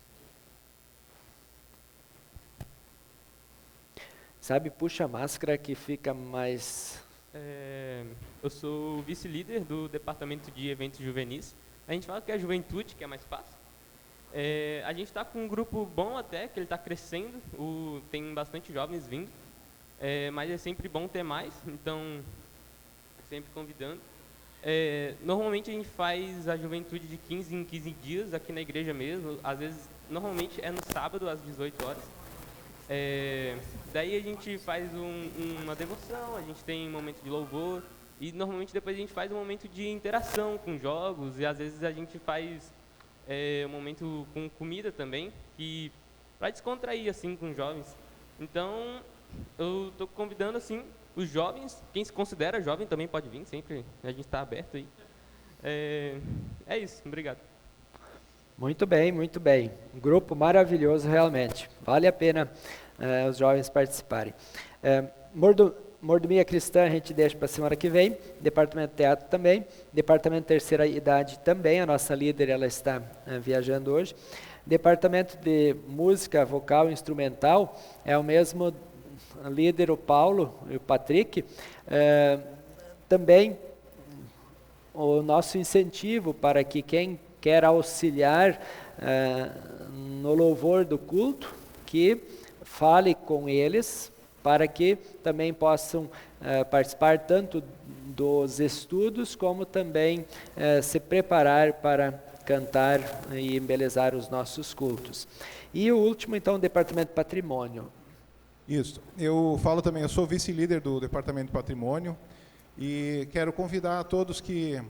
Sabe, puxa a máscara que fica mais... Eu sou vice-líder do departamento de eventos juvenis. A gente fala que é a juventude, que é mais fácil. A gente está com um grupo bom até, que ele está crescendo, tem bastante jovens vindo, mas é sempre bom ter mais, então sempre convidando. Normalmente a gente faz a juventude de 15 em 15 dias aqui na igreja mesmo, às vezes, normalmente é no sábado às 18 horas. Daí a gente faz uma devoção, a gente tem um momento de louvor, e normalmente depois a gente faz um momento de interação com jogos, e às vezes a gente faz um momento com comida também, para descontrair assim com os jovens. Então, eu estou convidando assim os jovens, quem se considera jovem também pode vir, sempre a gente está aberto aí. É isso, obrigado. Muito bem, muito bem. Um grupo maravilhoso realmente. Vale a pena os jovens participarem. Mordomia Cristã a gente deixa para a semana que vem, Departamento de Teatro também, Departamento de Terceira Idade também, a nossa líder ela está viajando hoje. Departamento de Música Vocal e Instrumental é o mesmo líder, o Paulo e o Patrick. Também o nosso incentivo para que quem quer auxiliar no louvor do culto, que fale com eles, para que também possam participar tanto dos estudos, como também se preparar para cantar e embelezar os nossos cultos. E o último, então, o Departamento de Patrimônio. Isso. Eu falo também, eu sou vice-líder do Departamento de Patrimônio, e quero convidar a todos que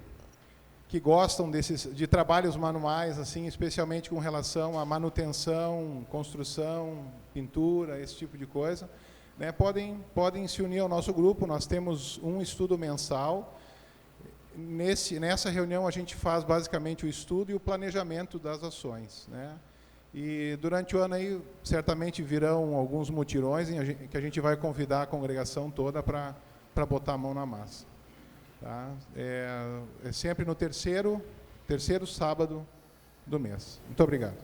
gostam de trabalhos manuais, assim, especialmente com relação à manutenção, construção, pintura, esse tipo de coisa, né, podem se unir ao nosso grupo. Nós temos um estudo mensal. Nessa reunião a gente faz basicamente o estudo e o planejamento das ações, né? E durante o ano aí certamente virão alguns mutirões que a gente vai convidar a congregação toda para botar a mão na massa. Tá? É sempre no terceiro sábado do mês. Muito obrigado.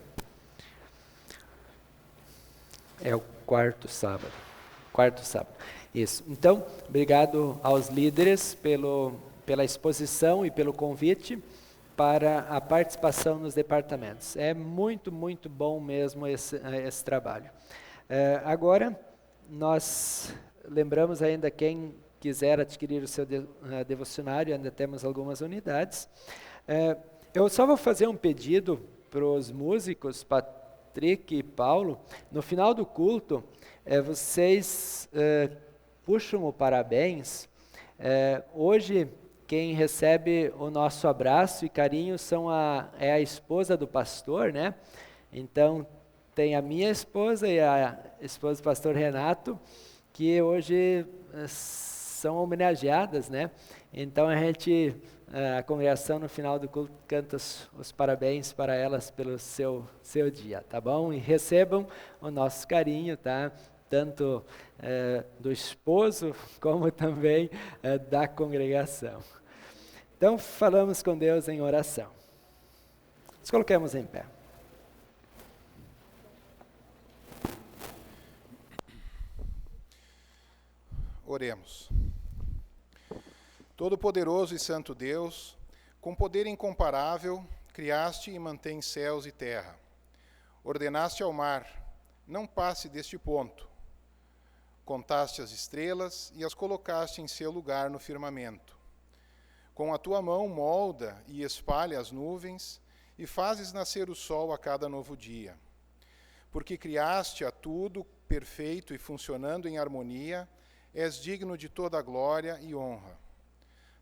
É o quarto sábado. Isso. Então, obrigado aos líderes pela exposição e pelo convite para a participação nos departamentos. É muito, muito bom mesmo esse trabalho. Agora, nós lembramos ainda quem quiser adquirir o seu devocionário, ainda temos algumas unidades. Eu só vou fazer um pedido para os músicos, Patrick e Paulo. No final do culto, vocês puxam o parabéns. Hoje, quem recebe o nosso abraço e carinho é a esposa do pastor, né? Então, tem a minha esposa e a esposa do pastor Renato, que hoje são homenageadas, né? Então a congregação no final do culto canta os parabéns para elas pelo seu dia, tá bom? E recebam o nosso carinho, tá? Tanto do esposo como também da congregação. Então falamos com Deus em oração. Nos colocamos em pé. Oremos. Todo-Poderoso e Santo Deus, com poder incomparável, criaste e mantém céus e terra. Ordenaste ao mar, não passe deste ponto. Contaste as estrelas e as colocaste em seu lugar no firmamento. Com a tua mão molda e espalha as nuvens, e fazes nascer o sol a cada novo dia. Porque criaste a tudo perfeito e funcionando em harmonia, és digno de toda a glória e honra.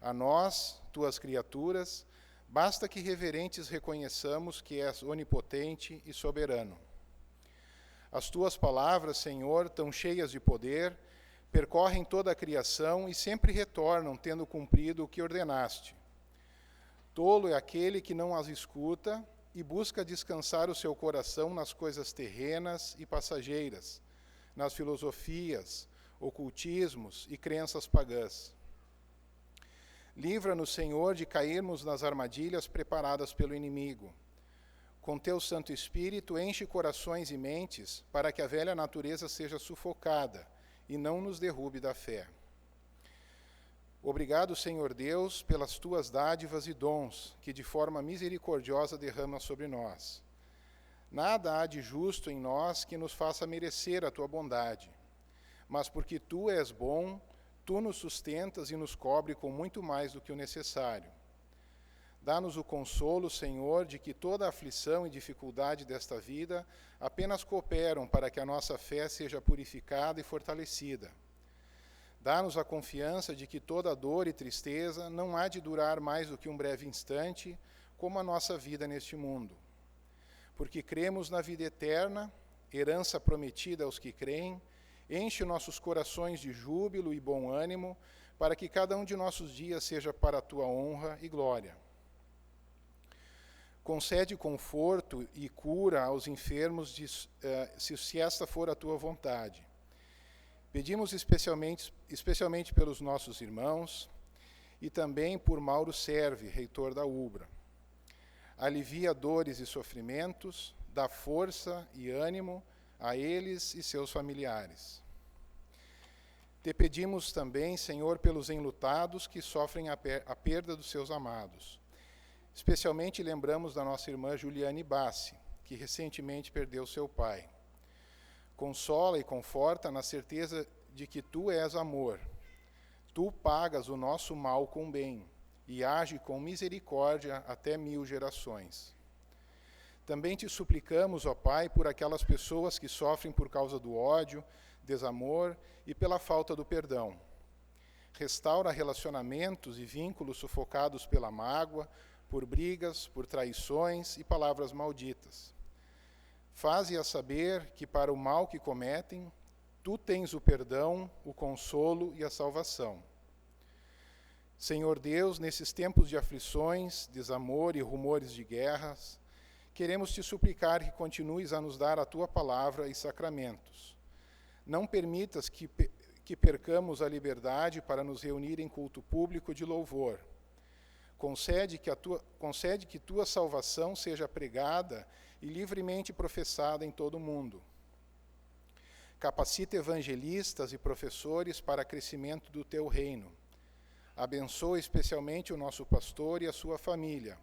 A nós, tuas criaturas, basta que reverentes reconheçamos que és onipotente e soberano. As tuas palavras, Senhor, tão cheias de poder, percorrem toda a criação e sempre retornam, tendo cumprido o que ordenaste. Tolo é aquele que não as escuta e busca descansar o seu coração nas coisas terrenas e passageiras, nas filosofias, ocultismos e crenças pagãs. Livra-nos, Senhor, de cairmos nas armadilhas preparadas pelo inimigo. Com teu Santo Espírito, enche corações e mentes para que a velha natureza seja sufocada e não nos derrube da fé. Obrigado, Senhor Deus, pelas tuas dádivas e dons, que de forma misericordiosa derrama sobre nós. Nada há de justo em nós que nos faça merecer a tua bondade, mas porque tu és bom, tu nos sustentas e nos cobre com muito mais do que o necessário. Dá-nos o consolo, Senhor, de que toda a aflição e dificuldade desta vida apenas cooperam para que a nossa fé seja purificada e fortalecida. Dá-nos a confiança de que toda dor e tristeza não há de durar mais do que um breve instante, como a nossa vida neste mundo. Porque cremos na vida eterna, herança prometida aos que creem, enche nossos corações de júbilo e bom ânimo, para que cada um de nossos dias seja para a tua honra e glória. Concede conforto e cura aos enfermos, se esta for a tua vontade. Pedimos especialmente pelos nossos irmãos e também por Mauro Serve, reitor da UBRA. Alivia dores e sofrimentos, dá força e ânimo a eles e seus familiares. Te pedimos também, Senhor, pelos enlutados que sofrem a perda dos seus amados. Especialmente lembramos da nossa irmã Juliane Bassi, que recentemente perdeu seu pai. Consola e conforta na certeza de que tu és amor. Tu pagas o nosso mal com bem e age com misericórdia até 1000 gerações. Também te suplicamos, ó Pai, por aquelas pessoas que sofrem por causa do ódio, desamor e pela falta do perdão. Restaura relacionamentos e vínculos sufocados pela mágoa, por brigas, por traições e palavras malditas. Faze-as saber que para o mal que cometem, tu tens o perdão, o consolo e a salvação. Senhor Deus, nesses tempos de aflições, desamor e rumores de guerras, queremos te suplicar que continues a nos dar a tua palavra e sacramentos. Não permitas que percamos a liberdade para nos reunir em culto público de louvor. Concede que tua salvação seja pregada e livremente professada em todo o mundo. Capacita evangelistas e professores para crescimento do teu reino. Abençoa especialmente o nosso pastor e a sua família.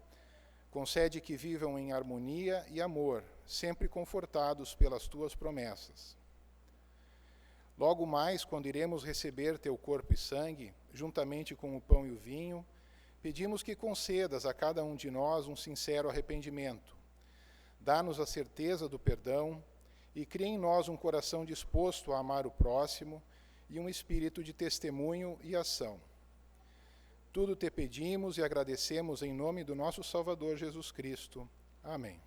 Concede que vivam em harmonia e amor, sempre confortados pelas tuas promessas. Logo mais, quando iremos receber teu corpo e sangue, juntamente com o pão e o vinho, pedimos que concedas a cada um de nós um sincero arrependimento. Dá-nos a certeza do perdão e cria em nós um coração disposto a amar o próximo e um espírito de testemunho e ação. Tudo te pedimos e agradecemos em nome do nosso Salvador Jesus Cristo. Amém.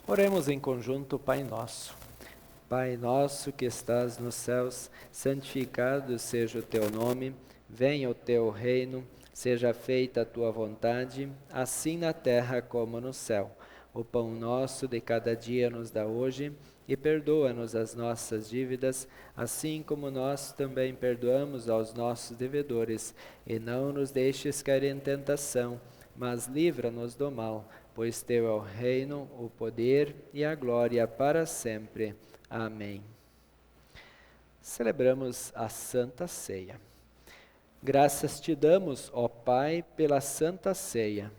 Oremos em conjunto, Pai Nosso. Pai nosso que estás nos céus, santificado seja o teu nome, venha o teu reino, seja feita a tua vontade, assim na terra como no céu. O pão nosso de cada dia nos dá hoje, e perdoa-nos as nossas dívidas, assim como nós também perdoamos aos nossos devedores, e não nos deixes cair em tentação, mas livra-nos do mal, pois teu é o reino, o poder e a glória para sempre. Amém. Celebramos a Santa Ceia. Graças te damos, ó Pai, pela Santa Ceia.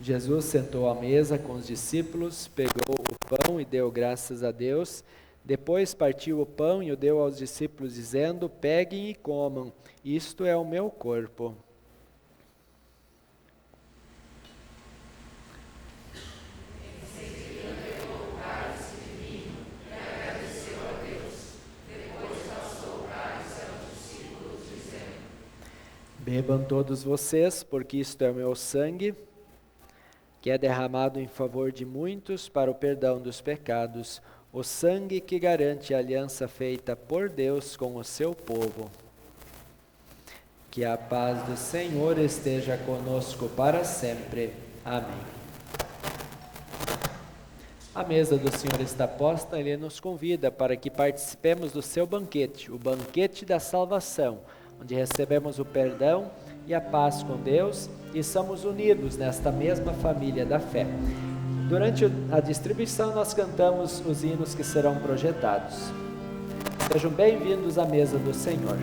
Jesus sentou à mesa com os discípulos, pegou o pão e deu graças a Deus. Depois partiu o pão e o deu aos discípulos, dizendo: peguem e comam, isto é o meu corpo. Bebam todos vocês, porque isto é o meu sangue, que é derramado em favor de muitos para o perdão dos pecados, o sangue que garante a aliança feita por Deus com o seu povo. Que a paz do Senhor esteja conosco para sempre. Amém. A mesa do Senhor está posta, Ele nos convida para que participemos do seu banquete, o banquete da salvação, onde recebemos o perdão e a paz com Deus e somos unidos nesta mesma família da fé. Durante a distribuição nós cantamos os hinos que serão projetados. Sejam bem-vindos à mesa do Senhor.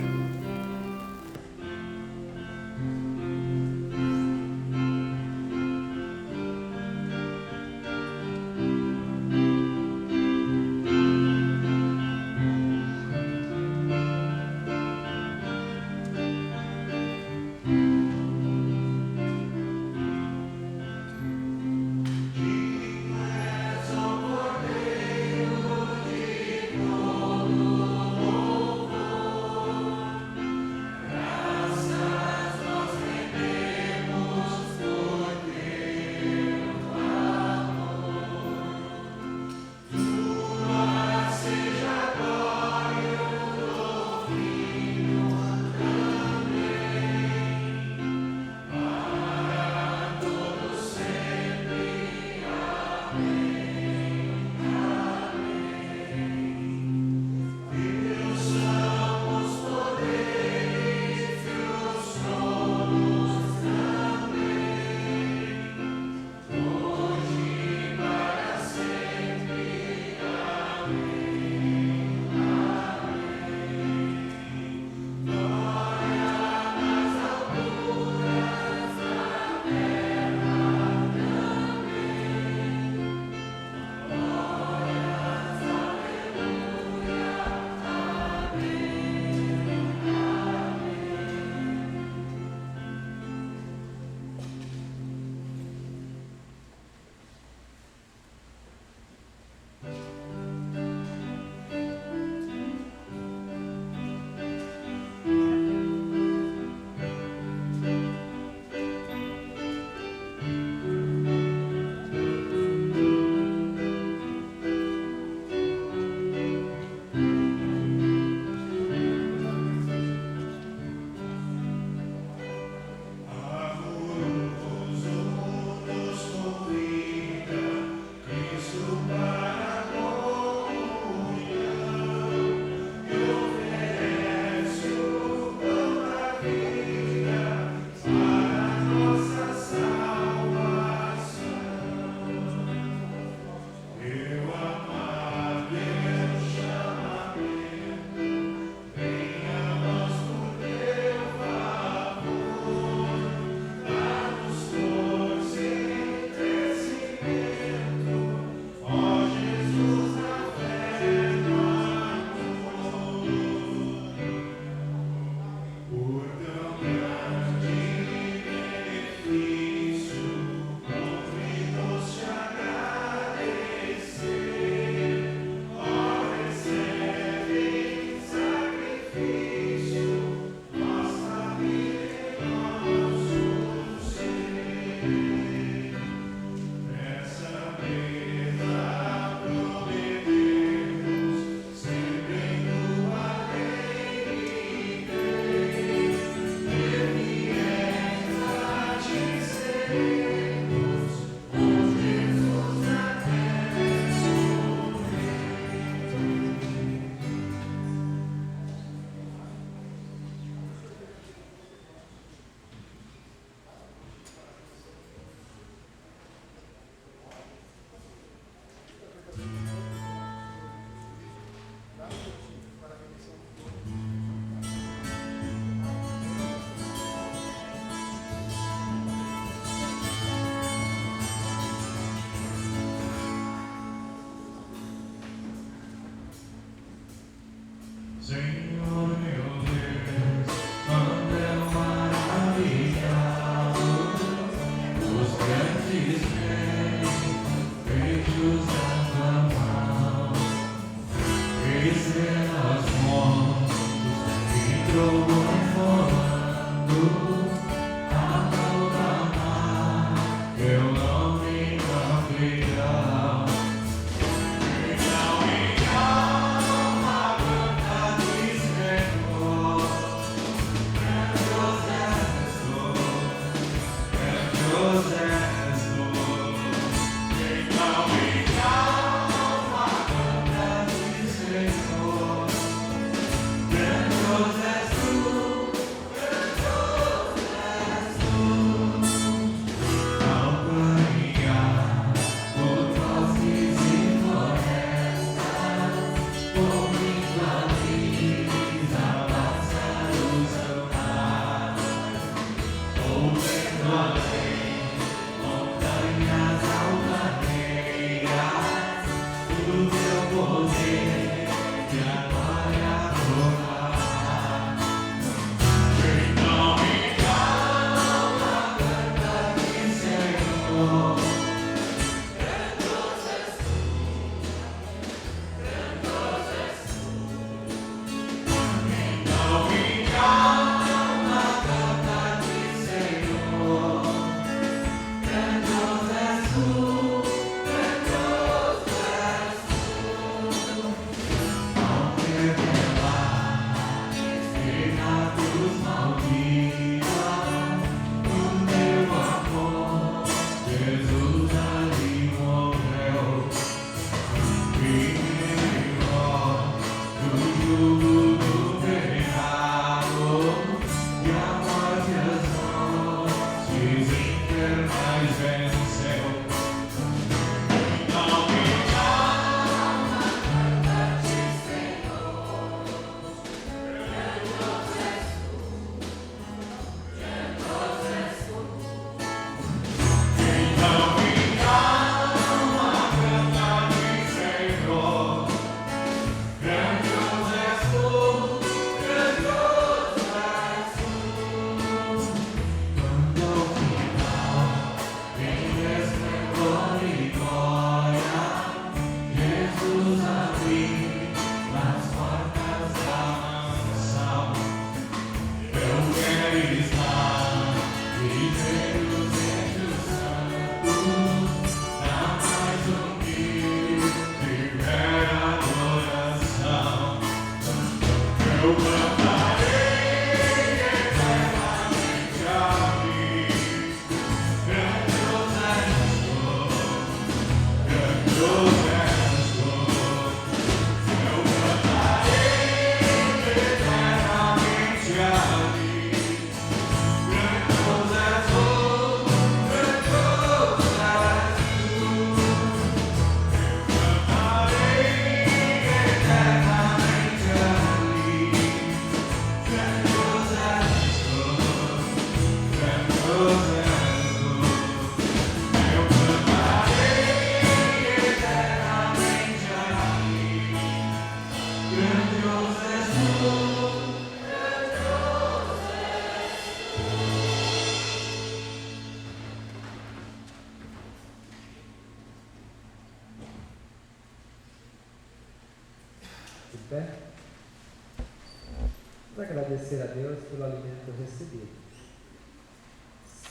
Vamos agradecer a Deus pelo alimento recebido.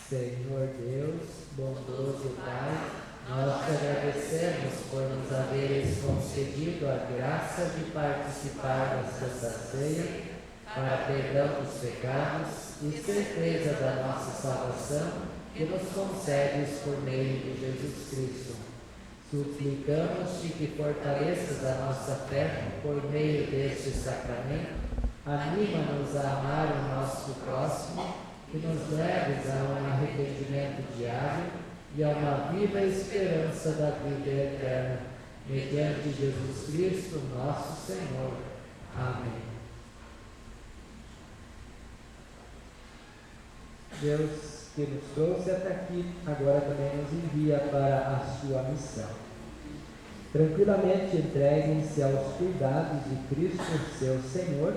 Senhor Deus, bondoso Pai, nós te agradecemos por nos haveres concedido a graça de participar da Santa Ceia para perdão dos pecados e certeza da nossa salvação que nos concedes por meio de Jesus Cristo. Suplicamos-te que fortaleças a nossa fé por meio deste sacramento. Anima-nos a amar o nosso próximo, que nos leves a um arrependimento diário e a uma viva esperança da vida eterna, mediante Jesus Cristo, nosso Senhor. Amém. Deus que nos trouxe até aqui, agora também nos envia para a sua missão. Tranquilamente entreguem-se aos cuidados de Cristo, seu Senhor,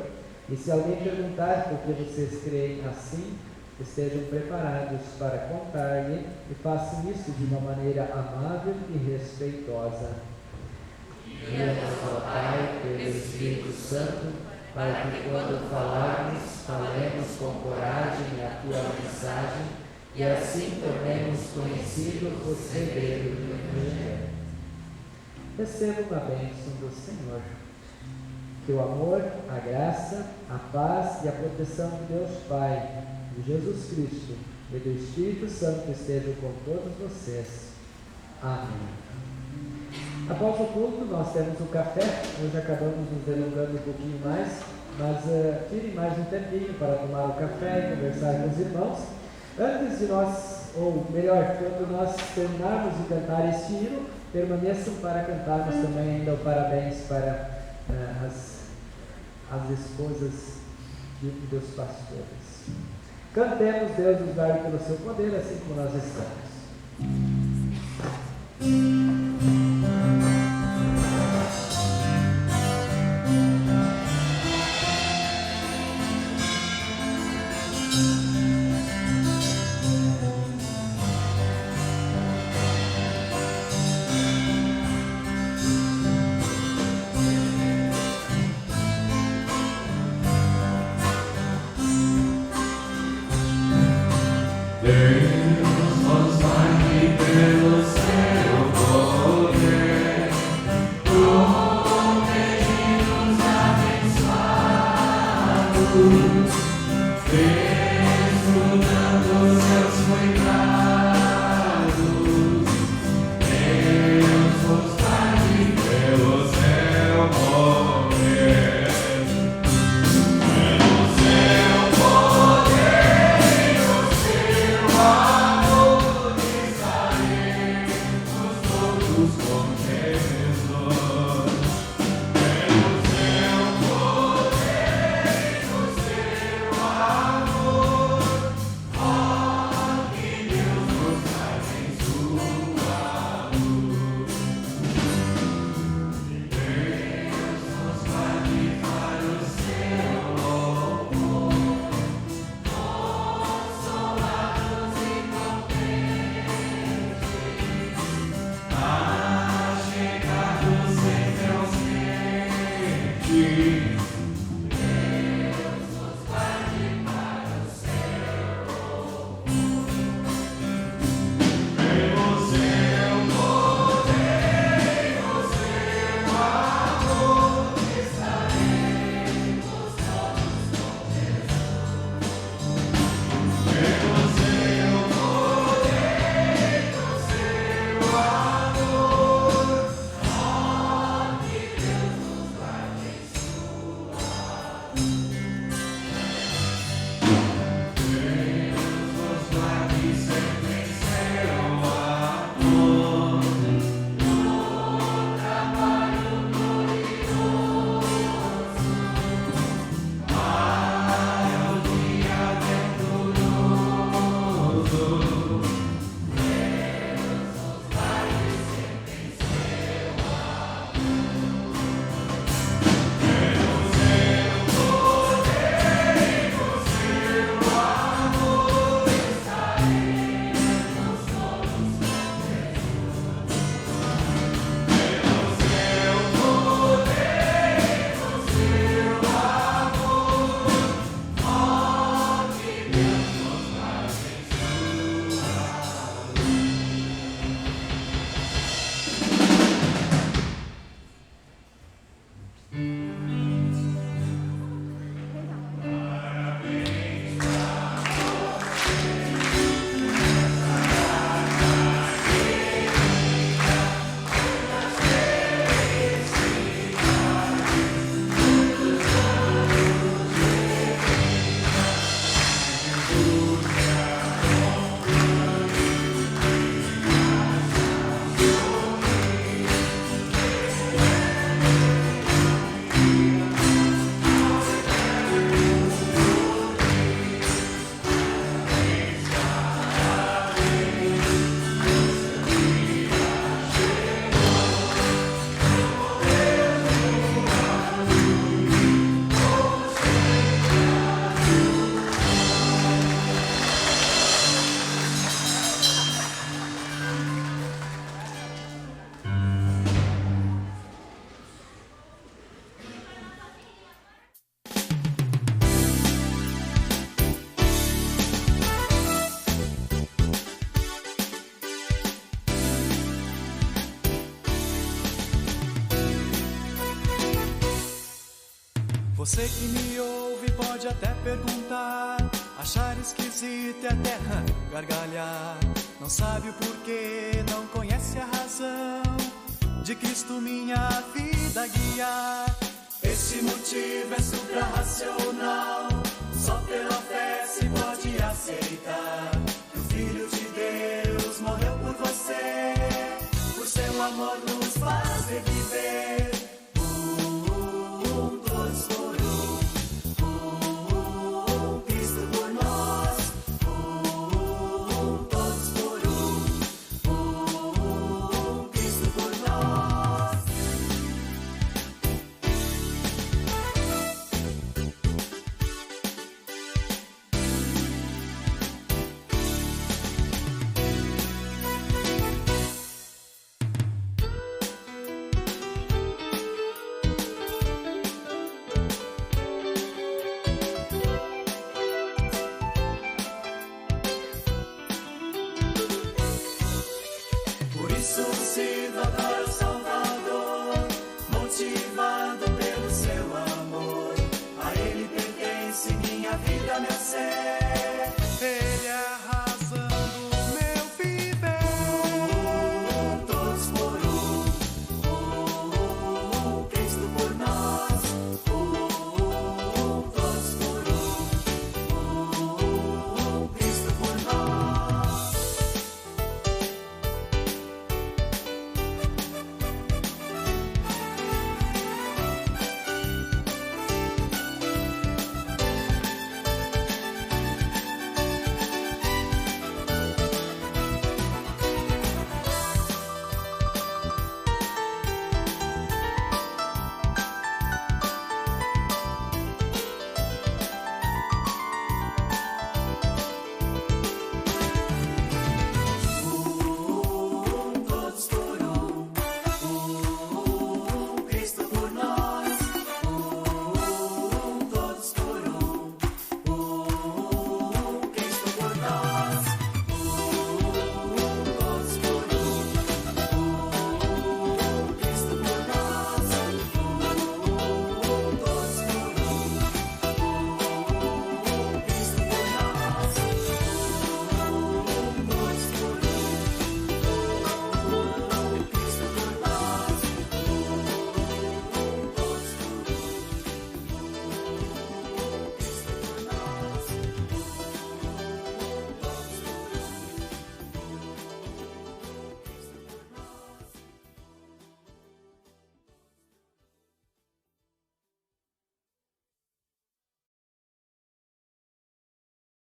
e se alguém perguntar por que vocês creem assim, estejam preparados para contar-lhe e façam isso de uma maneira amável e respeitosa. Guia-nos, ó Pai, pelo Espírito Santo, para que quando falarmos, falemos com coragem a tua mensagem e assim tornemos conhecido o segredo do Evangelho. Recebam a bênção do Senhor. Que o amor, a graça, a paz e a proteção de Deus Pai, de Jesus Cristo e do Espírito Santo estejam com todos vocês. Amém. Após o culto, nós temos o café. Hoje acabamos nos delongando um pouquinho mais, mas tirem mais um tempinho para tomar o café e conversar com os irmãos. Antes de nós, ou melhor, quando nós terminarmos de cantar este hino, permaneçam para cantarmos também ainda o parabéns para as esposas dos pastores. Cantemos, Deus nos guarde pelo seu poder, assim como nós estamos. Poder e o seu amor. Você que me ouve pode até perguntar, achar esquisito e até gargalhar. Não sabe o porquê, não conhece a razão de Cristo minha vida guiar. Esse motivo é suprarracional, só pela fé se pode aceitar.